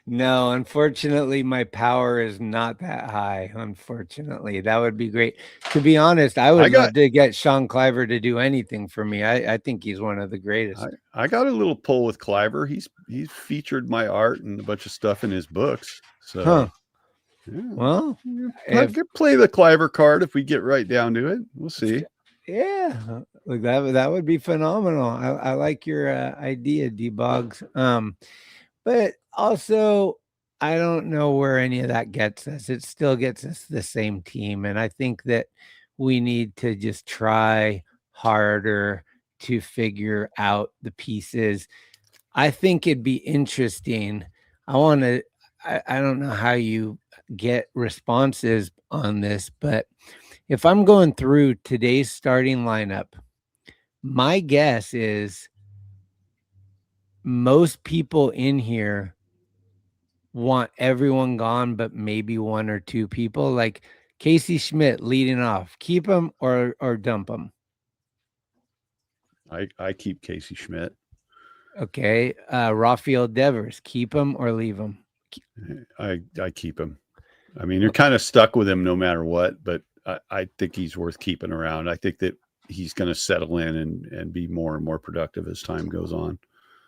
C: No, unfortunately, my power is not that high. Unfortunately, that would be great. To be honest, I would love to get Sean Cliver to do anything for me. I think he's one of the greatest.
D: I got a little pull with Cliver. He's featured my art and a bunch of stuff in his books. So, yeah.
C: Well,
D: I could play the Cliver card if we get right down to it. We'll see.
C: Yeah, look, that would be phenomenal. I like your idea, D-Boggs. But also, I don't know where any of that gets us. It still gets us the same team. And I think that we need to just try harder to figure out the pieces. I think it'd be interesting. I don't know how you get responses on this, but if I'm going through today's starting lineup, my guess is most people in here want everyone gone, but maybe one or two people. Like Casey Schmidt leading off, keep him or dump him.
D: I keep Casey Schmidt.
C: Okay. Rafael Devers, keep him or leave him.
D: I keep him. I mean, you're kind of stuck with him no matter what, but I think he's worth keeping around. I think that he's going to settle in and be more and more productive as time goes on.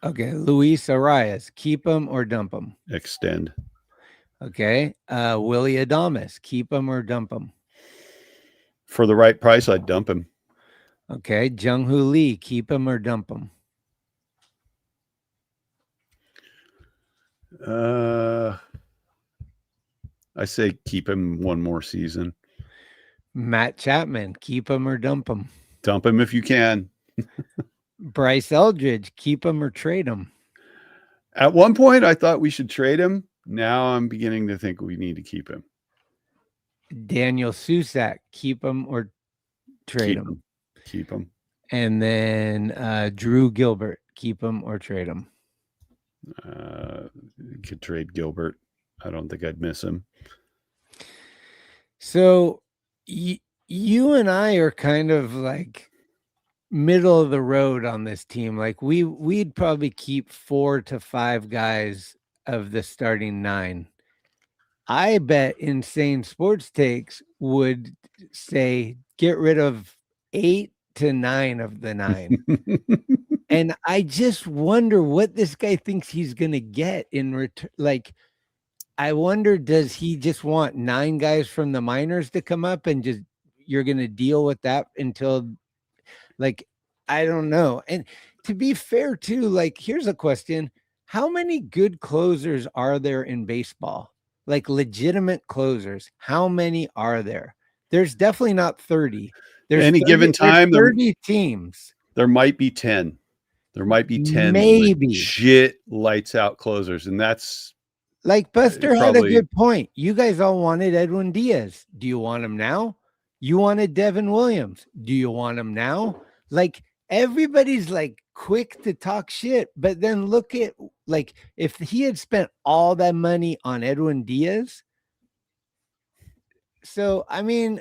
C: Okay, Luis Arias, keep him or dump him?
D: Extend.
C: Okay, Willie Adames, keep him or dump him?
D: For the right price, I'd dump him.
C: Okay, Jung-Hoo Lee, keep him or dump him?
D: I say keep him one more season.
C: Matt Chapman, keep him or dump him?
D: Dump him if you can.
C: Bryce Eldridge, keep him or trade him?
D: At one point, I thought we should trade him. Now I'm beginning to think we need to keep him.
C: Daniel Susac, keep him or trade him?
D: Keep him.
C: And then Drew Gilbert, keep him or trade him?
D: Could trade Gilbert. I don't think I'd miss him.
C: So you and I are kind of like middle of the road on this team. Like we'd probably keep 4 to 5 guys of the starting 9. I bet Insane Sports Takes would say get rid of 8 to 9 of the 9. And I just wonder what this guy thinks he's gonna get in return. Like, I wonder, does he just want 9 guys from the minors to come up and just you're gonna deal with that until, like, I don't know. And to be fair too, like, here's a question: how many good closers are there in baseball? Like legitimate closers, how many are there? There's definitely not 30. There's
D: any
C: 30,
D: given time
C: 30 teams.
D: There might be 10. There might be 10
C: maybe
D: legit lights out closers, and that's
C: like Buster had a good point. You guys all wanted Edwin Diaz. Do you want him now? You wanted Devin Williams. Do you want him now? Like, everybody's like quick to talk shit, but then look at, like, if he had spent all that money on Edwin Diaz, So, I mean,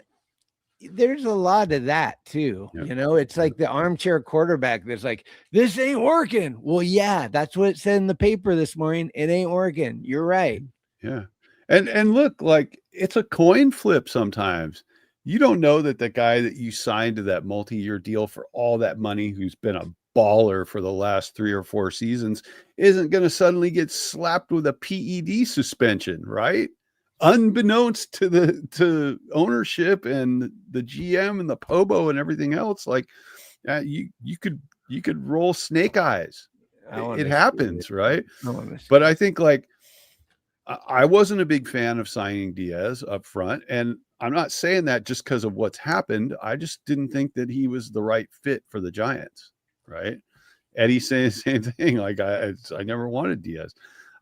C: there's a lot of that too.
D: Yep.
C: You know, it's like the armchair quarterback that's like, this ain't working. Well, yeah, that's what it said in the paper this morning. It ain't working. You're right.
D: Yeah. And look, like it's a coin flip sometimes. You don't know that the guy that you signed to that multi-year deal for all that money, who's been a baller for the last 3 or 4 seasons, isn't going to suddenly get slapped with a PED suspension, right? Unbeknownst to ownership and the GM and the Pobo and everything else, like you could roll snake eyes. It happens, right? But I think like I wasn't a big fan of signing Diaz up front, and I'm not saying that just because of what's happened. I just didn't think that he was the right fit for the Giants, right? Eddie's saying the same thing. Like I never wanted Diaz.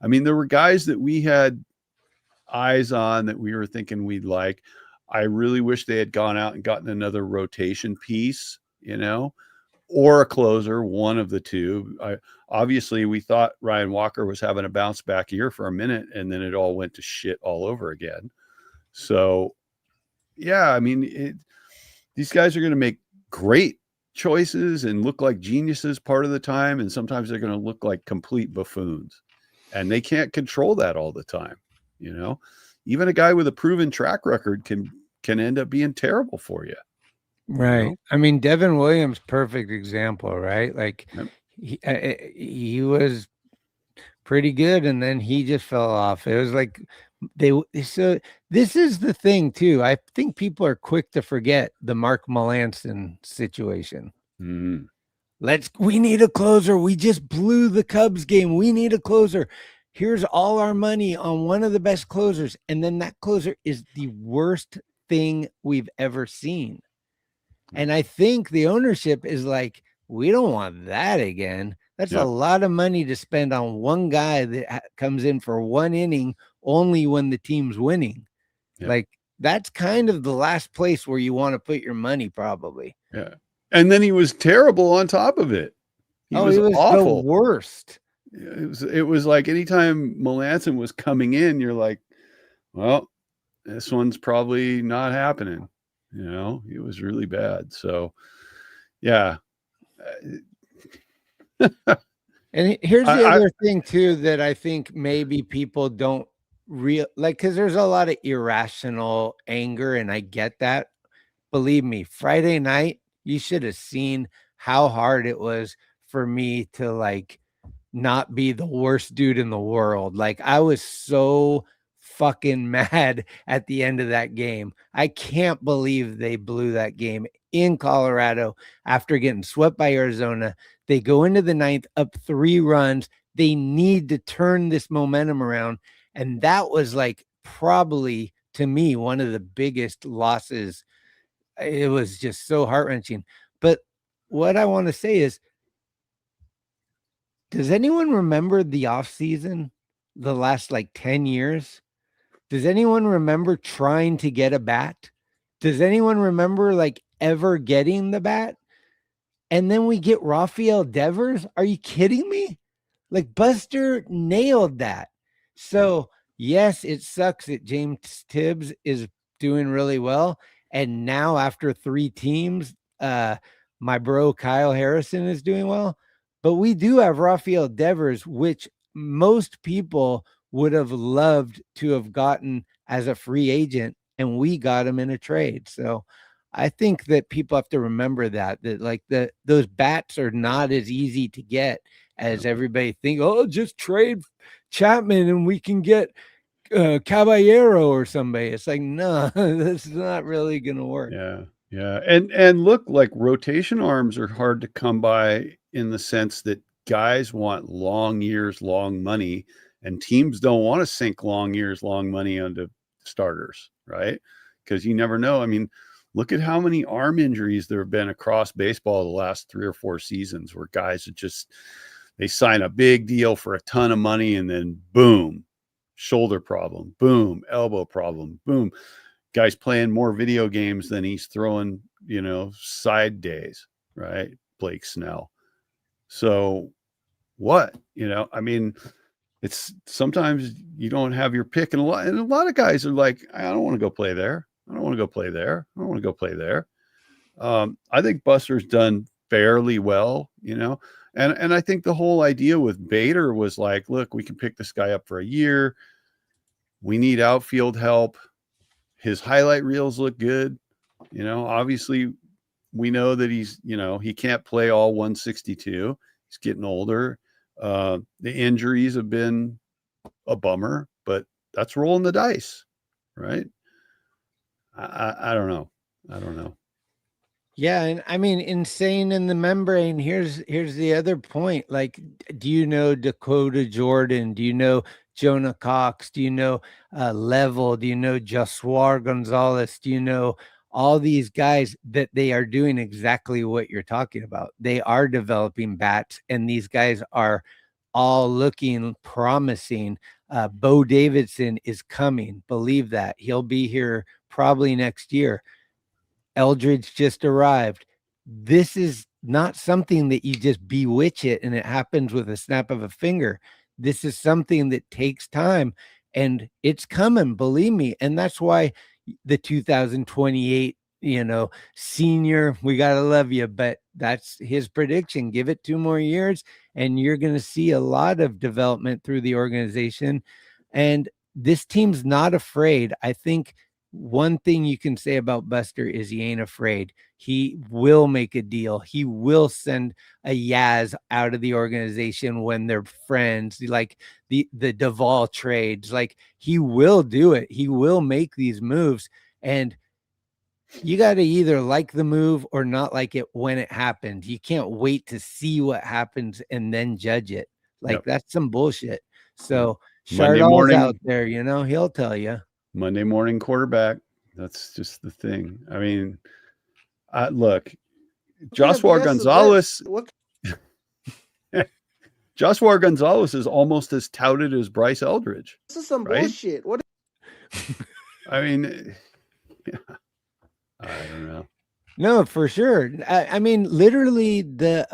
D: I mean, there were guys that we had eyes on that we were thinking we'd like. I really wish they had gone out and gotten another rotation piece, you know, or a closer, one of the two. Obviously, we thought Ryan Walker was having a bounce back year for a minute, and then it all went to shit all over again. So, yeah, I mean, these guys are going to make great choices and look like geniuses part of the time, and sometimes they're going to look like complete buffoons, and they can't control that all the time. You know, even a guy with a proven track record can end up being terrible for you.
C: Right.
D: You know?
C: I mean, Devin Williams, perfect example, right? Like
D: Yep.
C: he was pretty good, and then he just fell off. It was like so this is the thing too. I think people are quick to forget the Mark Melanson situation.
D: Mm.
C: We need a closer. We just blew the Cubs game. We need a closer. Here's all our money on one of the best closers. And then that closer is the worst thing we've ever seen. And I think the ownership is like, we don't want that again. That's a lot of money to spend on one guy that comes in for one inning only when the team's winning. Yeah. Like that's kind of the last place where you want to put your money, probably.
D: Yeah. And then he was terrible on top of it. He was awful.
C: The worst.
D: It was like anytime Melanson was coming in, you're like, well, this one's probably not happening. You know, it was really bad. So, yeah.
C: And here's the other thing too that I think maybe people don't because there's a lot of irrational anger, and I get that. Believe me, Friday night, you should have seen how hard it was for me to like not be the worst dude in the world. Like I was so fucking mad at the end of that game. I can't believe they blew that game in Colorado after getting swept by Arizona. They go into the 9th up 3 runs. They need to turn this momentum around. And that was like probably to me one of the biggest losses. It was just so heart-wrenching. But what I want to say is, does anyone remember the offseason the last like 10 years? Does anyone remember trying to get a bat? Does anyone remember like ever getting the bat? And then we get Rafael Devers. Are you kidding me? Like Buster nailed that. So yes, it sucks that James Tibbs is doing really well. And now after 3 teams, my bro Kyle Harrison is doing well. But we do have Rafael Devers, which most people would have loved to have gotten as a free agent, and we got him in a trade. So I think that people have to remember that like those bats are not as easy to get as everybody think. Oh, just trade Chapman and we can get Caballero or somebody. It's like, no, that's not really going to work.
D: Yeah. Yeah. And look, like rotation arms are hard to come by in the sense that guys want long years, long money, and teams don't want to sink long years, long money onto starters, right? Because you never know. I mean, look at how many arm injuries there have been across baseball the last 3 or 4 seasons where guys are they sign a big deal for a ton of money and then boom, shoulder problem, boom, elbow problem, boom. Guy's playing more video games than he's throwing, side days, right? Blake Snell. So what, I mean, it's sometimes you don't have your pick, and a lot of guys are like, I don't want to go play there. I don't want to go play there. I don't want to go play there. I think Buster's done fairly well, you know, and I think the whole idea with Bader was like, look, we can pick this guy up for a year. We need outfield help. His highlight reels look good. You know, obviously we know that he's, you know, he can't play all 162. He's getting older. The injuries have been a bummer, but that's rolling the dice, right? I don't know. I don't know.
C: Yeah, and I mean, insane in the membrane. Here's the other point. Like, do you know Dakota Jordan? Do you know Jonah Cox? Do you know Level? Do you know Josuar Gonzalez? Do you know all these guys that they are doing exactly what you're talking about? They are developing bats, and these guys are all looking promising. Bo Davidson is coming. Believe that. He'll be here probably next year. Eldridge just arrived. This is not something that you just bewitch it and it happens with a snap of a finger. This is something that takes time and it's coming, believe me. And that's why the 2028, you know, senior, we got to love you, but that's his prediction. Give it 2 more years and you're going to see a lot of development through the organization. And this team's not afraid. I think one thing you can say about Buster is he ain't afraid. He will make a deal. He will send a Yaz out of the organization when they're friends, like the Duvall trades. Like, he will do it. He will make these moves. And you got to either like the move or not like it when it happens. You can't wait to see what happens and then judge it. Like, that's some bullshit. So Chardall's out there, you know, he'll tell you.
D: Monday morning quarterback. That's just the thing. I mean, look, Josuar Gonzalez. Josuar Gonzalez is almost as touted as Bryce Eldridge.
B: This is some bullshit. What?
D: I mean, yeah, I don't know.
C: No, for sure. I mean, literally, the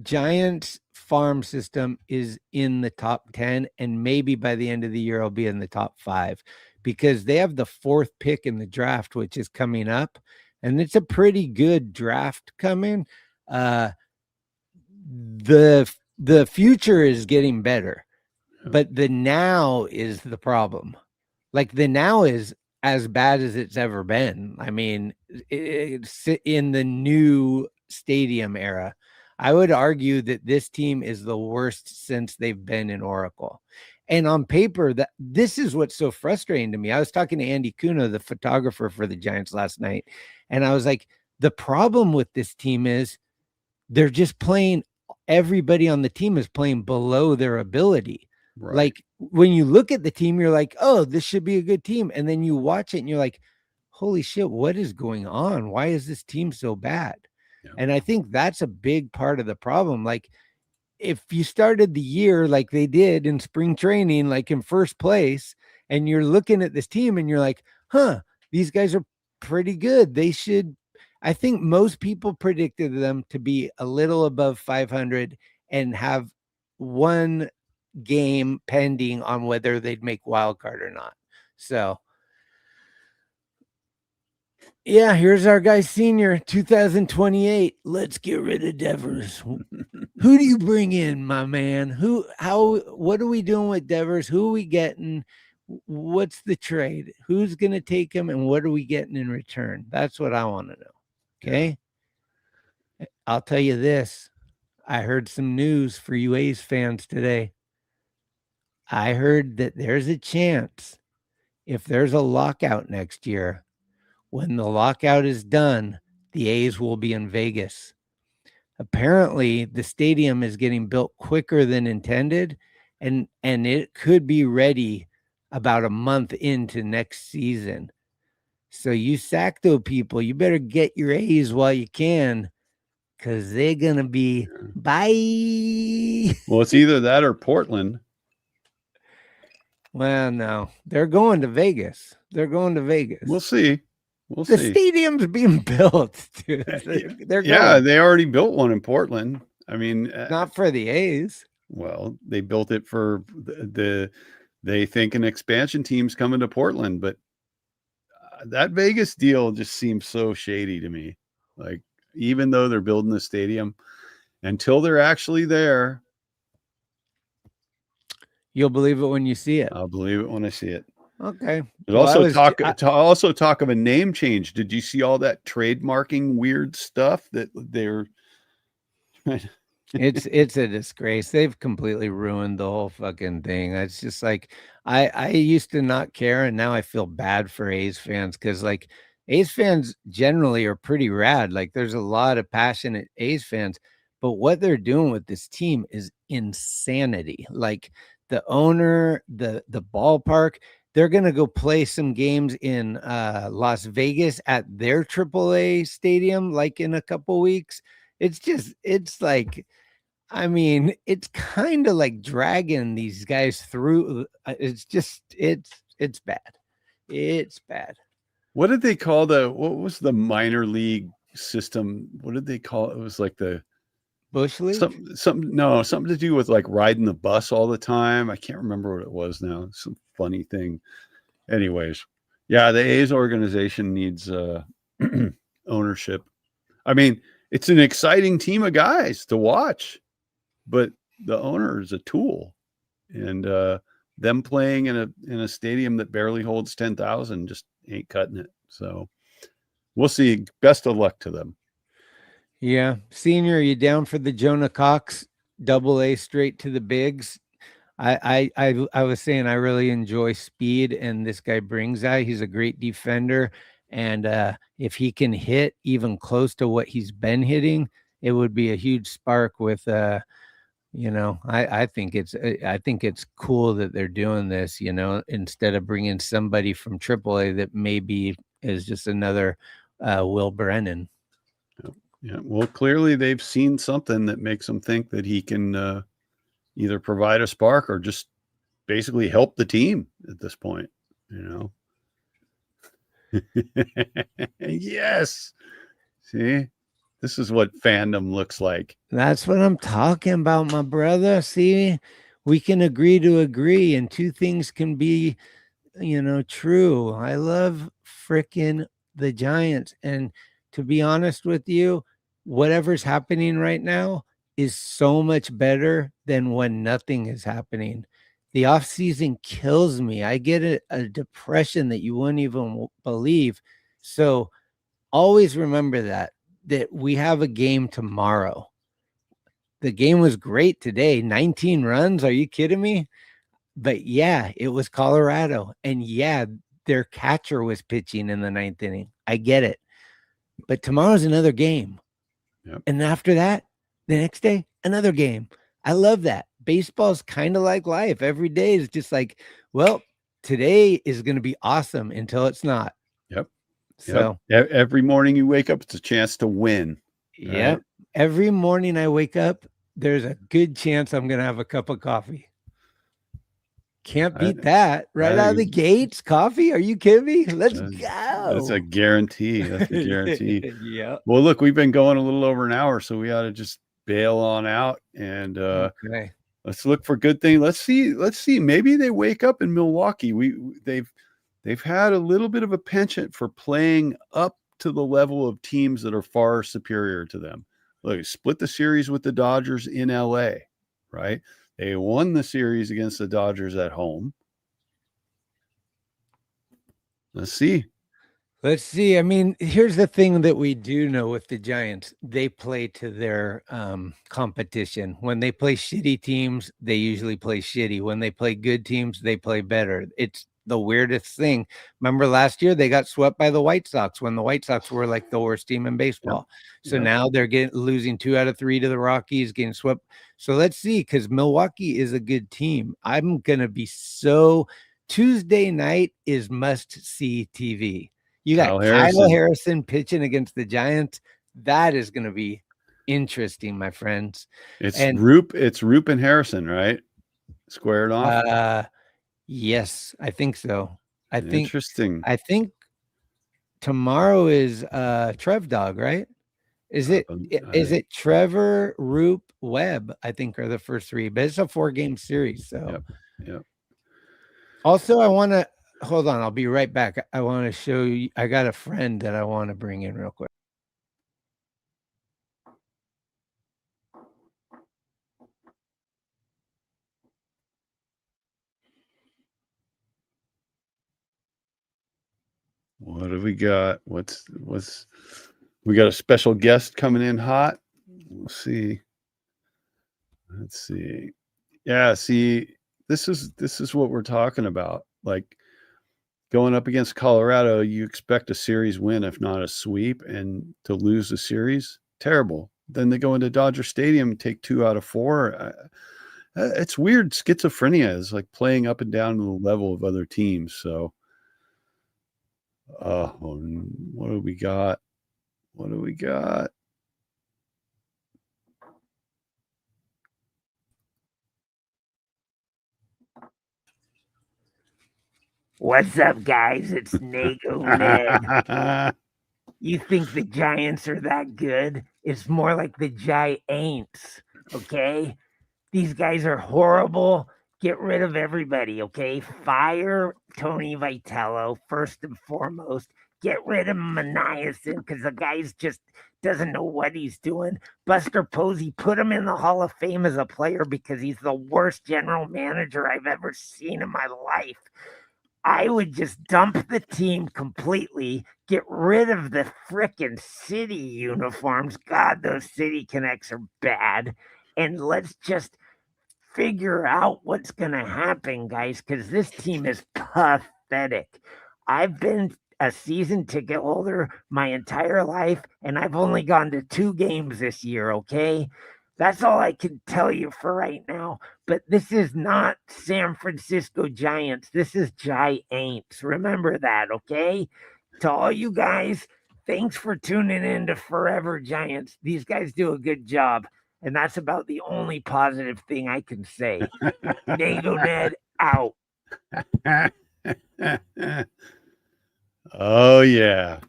C: Giants farm system is in the top 10, and maybe by the end of the year, I'll be in the top 5. Because they have the 4th pick in the draft, which is coming up, and it's a pretty good draft coming. The future is getting better, but the now is the problem. Like, the now is as bad as it's ever been. I mean, it's in the new stadium era. I would argue that this team is the worst since they've been in Oracle. And on paper, that this is what's so frustrating to me. I was talking to Andy Kuna, the photographer for the Giants, last night, and I was like, the problem with this team is they're just playing, everybody on the team is playing below their ability. Right. Like, when you look at the team, you're like, oh, this should be a good team. And then you watch it and you're like, holy shit, what is going on? Why is this team so bad? Yeah. And I think that's a big part of the problem. Like, if you started the year like they did in spring training, like in first place, and you're looking at this team and you're like, huh, these guys are pretty good. They should, I think most people predicted them to be a little above 500 and have one game pending on whether they'd make wild card or not. So yeah, here's our guy senior 2028. Let's get rid of Devers. Who do you bring in, my man? What are we doing with Devers? Who are we getting? What's the trade? Who's going to take him and what are we getting in return? That's what I want to know. Okay. I'll tell you this. I heard some news for you A's fans today. I heard that there's a chance if there's a lockout next year, when the lockout is done, the A's will be in Vegas. Apparently, the stadium is getting built quicker than intended, and it could be ready about a month into next season. So you Sacto people, you better get your A's while you can, because they're going to be bye.
D: Well, it's either that or Portland.
C: Well, no, they're going to Vegas.
D: We'll see.
C: The stadium's being built, dude.
D: They already built one in Portland. I mean,
C: not for the A's.
D: Well, they built it for they think an expansion team's coming to Portland, but that Vegas deal just seems so shady to me. Like, even though they're building the stadium, until they're actually there,
C: You'll believe it when you see it.
D: I'll believe it when I see it.
C: Okay.
D: There's also talk of a name change. Did you see all that trademarking weird stuff that they're
C: It's a disgrace. They've completely ruined the whole fucking thing. It's just like I used to not care, and now I feel bad for A's fans because like A's fans generally are pretty rad. Like there's a lot of passionate A's fans, but what they're doing with this team is insanity. Like the owner, the ballpark, they're gonna go play some games in Las Vegas at their AAA stadium, like in a couple weeks. It's like, I mean, it's kind of like dragging these guys through. It's bad. It's bad.
D: what did they call what was the minor league system? What did they call it? It was like the
C: Bush League?
D: something to do with like riding the bus all the time. I can't remember what it was now. Some funny thing. Anyways, yeah, the A's organization needs ownership. I mean, it's an exciting team of guys to watch, but the owner is a tool, and them playing in a stadium that barely holds 10,000 just ain't cutting it. So we'll see. Best of luck to them.
C: Yeah. Senior, are you down for the Jonah Cox AA straight to the bigs? I was saying I really enjoy speed, and this guy brings that. He's a great defender. And if he can hit even close to what he's been hitting, it would be a huge spark with I think it's cool that they're doing this, instead of bringing somebody from AAA that maybe is just another Will Brennan.
D: Yeah, well, clearly they've seen something that makes them think that he can either provide a spark or just basically help the team at this point, Yes. See, this is what fandom looks like.
C: That's what I'm talking about, my brother. See, we can agree to agree, and two things can be, true. I love freaking the Giants. And to be honest with you, whatever's happening right now is so much better than when nothing is happening. The offseason kills me. I get a depression that you wouldn't even believe. So always remember that we have a game tomorrow. The game was great today. 19 runs. Are you kidding me? But yeah, it was Colorado. And yeah, their catcher was pitching in the 9th inning. I get it. But tomorrow's another game.
D: Yep.
C: And after that, the next day, another game. I love that. Baseball's kind of like life. Every day is just like, well, today is going to be awesome until it's not.
D: Yep.
C: So
D: every morning you wake up, it's a chance to win.
C: Yep.
D: Right?
C: Every morning I wake up, there's a good chance I'm going to have a cup of coffee. Can't beat that right out of the gates. Coffee? Are you kidding me? Let's go.
D: That's a guarantee. That's a guarantee.
C: Yeah.
D: Well, look, we've been going a little over an hour, so we ought to just bail on out and
C: Okay.
D: let's look for good things. Let's see. Maybe they wake up in Milwaukee. They've had a little bit of a penchant for playing up to the level of teams that are far superior to them. Look, split the series with the Dodgers in LA, right? They won the series against the Dodgers at home. Let's see.
C: I mean, here's the thing that we do know with the Giants. They play to their competition. When they play shitty teams, they usually play shitty. When they play good teams, they play better. It's the weirdest thing. Remember last year they got swept by the White Sox when the White Sox were like the worst team in baseball. Yep. So now they're losing 2 out of 3 to the Rockies, getting swept. So let's see, because Milwaukee is a good team. I'm gonna be Tuesday night is must-see TV. You got Kyle Harrison pitching against the Giants. That is gonna be interesting, my friends.
D: It's Roop and Harrison, right? Squared off.
C: Yes, I think so.
D: Interesting.
C: I think tomorrow is Trev Dog, right? Is it Trevor, Roop, Webb? I think are the first 3, but it's a 4-game series. So
D: yep.
C: Also, I want to hold on. I'll be right back. I want to show you. I got a friend that I want to bring in real quick.
D: What do we got? What's we got a special guest coming in hot. We'll see. Let's see. Yeah, see, this is what we're talking about. Like going up against Colorado, you expect a series win, if not a sweep, and to lose the series, terrible. Then they go into Dodger Stadium, take 2 out of 4. It's weird. Schizophrenia is like playing up and down to the level of other teams. So, what do we got? What do we got?
C: What's up, guys? It's Nago Ned. You think the Giants are that good? It's more like the Giants, okay? These guys are horrible. Get rid of everybody, okay? Fire Tony Vitello first and foremost. Get rid of Maniason because the guy's just doesn't know what he's doing. Buster Posey, put him in the Hall of Fame as a player because he's the worst general manager I've ever seen in my life. I would just dump the team completely, get rid of the frickin' city uniforms. God, those City Connects are bad. And let's just figure out what's going to happen, guys, because this team is pathetic. I've been a season ticket holder my entire life, and I've only gone to 2 games this year, okay? That's all I can tell you for right now. But this is not San Francisco Giants. This is Giants. Remember that, okay? To all you guys, thanks for tuning in to Forever Giants. These guys do a good job. And that's about the only positive thing I can say. Nago Ned out.
D: Oh, yeah.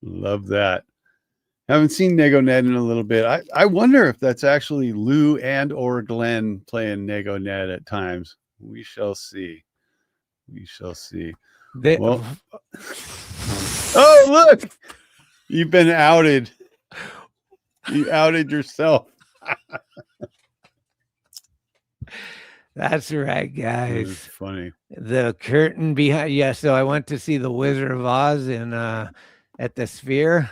D: Love that. Haven't seen Nago Ned in a little bit. I wonder if that's actually Lou and or Glenn playing Nago Ned at times. We shall see. We shall see. Well, oh, look. You've been outed. You outed yourself.
C: That's right, guys.
D: It's funny.
C: The curtain behind. Yeah, so I went to see The Wizard of Oz in at the Sphere.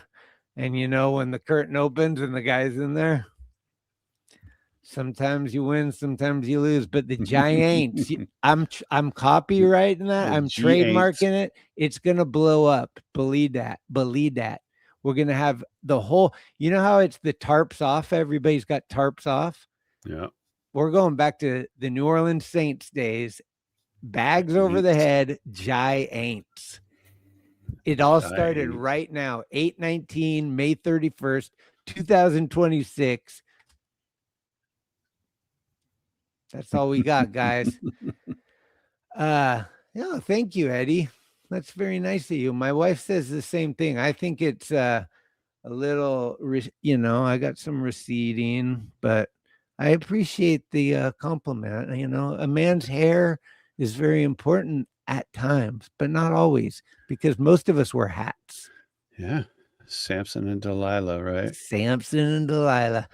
C: And you know, when the curtain opens and the guy's in there, sometimes you win, sometimes you lose. But the Giants, I'm copywriting that. I'm trademarking it. It's gonna blow up. Believe that. Believe that. We're gonna have the whole. You know how it's the tarps off. Everybody's got tarps off.
D: Yeah.
C: We're going back to the New Orleans Saints days. Bags over the head. Giants. It all started right now, 8/19, May 31st, 2026. That's all we got, guys. Yeah, thank you, Eddie. That's very nice of you. My wife says the same thing. I think it's a little, I got some receding, but I appreciate the compliment. You know, a man's hair is very important at times, but not always, because most of us wear hats.
D: Yeah. Samson and Delilah, right?
C: Samson and Delilah.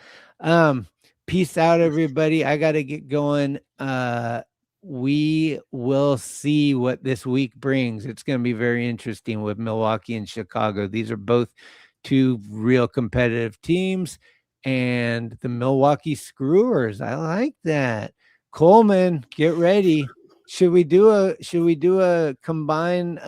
C: Peace out, everybody. I got to get going. We will see what this week brings. It's going to be very interesting with Milwaukee and Chicago. These are both 2 real competitive teams, and the Milwaukee Screwers. I like that. Coleman, get ready. Should we do a combined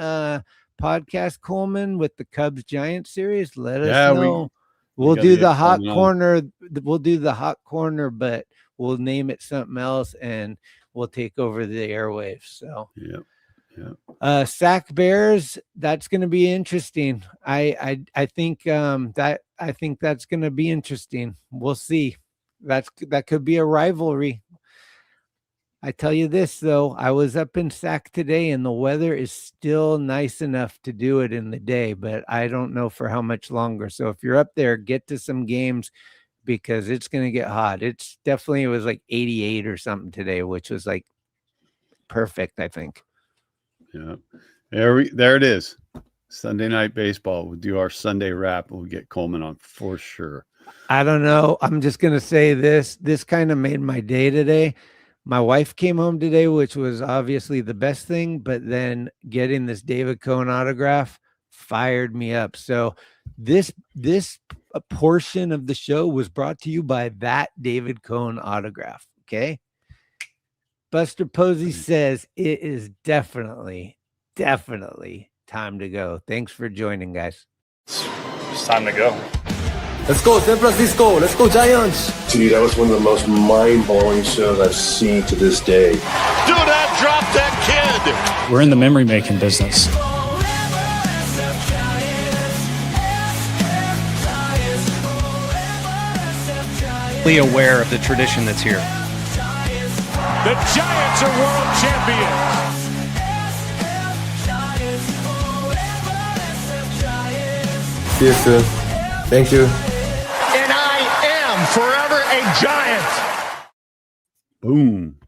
C: podcast, Coleman, with the Cubs Giants series? Let us know. We'll do the hot corner. We'll do the hot corner, but we'll name it something else, and we'll take over the airwaves. So
D: yeah.
C: Sack Bears. That's going to be interesting. I think I think that's going to be interesting. We'll see. That could be a rivalry. I tell you this, though, I was up in Sac today and the weather is still nice enough to do it in the day, but I don't know for how much longer. So if you're up there, get to some games because it's going to get hot. It was like 88 or something today, which was like perfect, I think.
D: Yeah. There it is. Sunday Night Baseball. We'll do our Sunday wrap. We'll get Coleman on for sure.
C: I don't know. I'm just going to say this. This kind of made my day today. My wife came home today, which was obviously the best thing, but then getting this David Cohn autograph fired me up. So this portion of the show was brought to you by that David Cohn autograph. Okay. Buster Posey says it is definitely time to go. Thanks for joining, guys.
E: It's time to go.
B: Let's go, San Francisco. Let's go, Giants.
F: Dude, that was one of the most mind-blowing shows I've seen to this day.
E: Do not drop that kid.
A: We're in the memory making business. Aware of the tradition that's here.
E: The Giants are world champions.
B: See you soon. Thank you.
E: And I am forever a Giant.
D: Boom.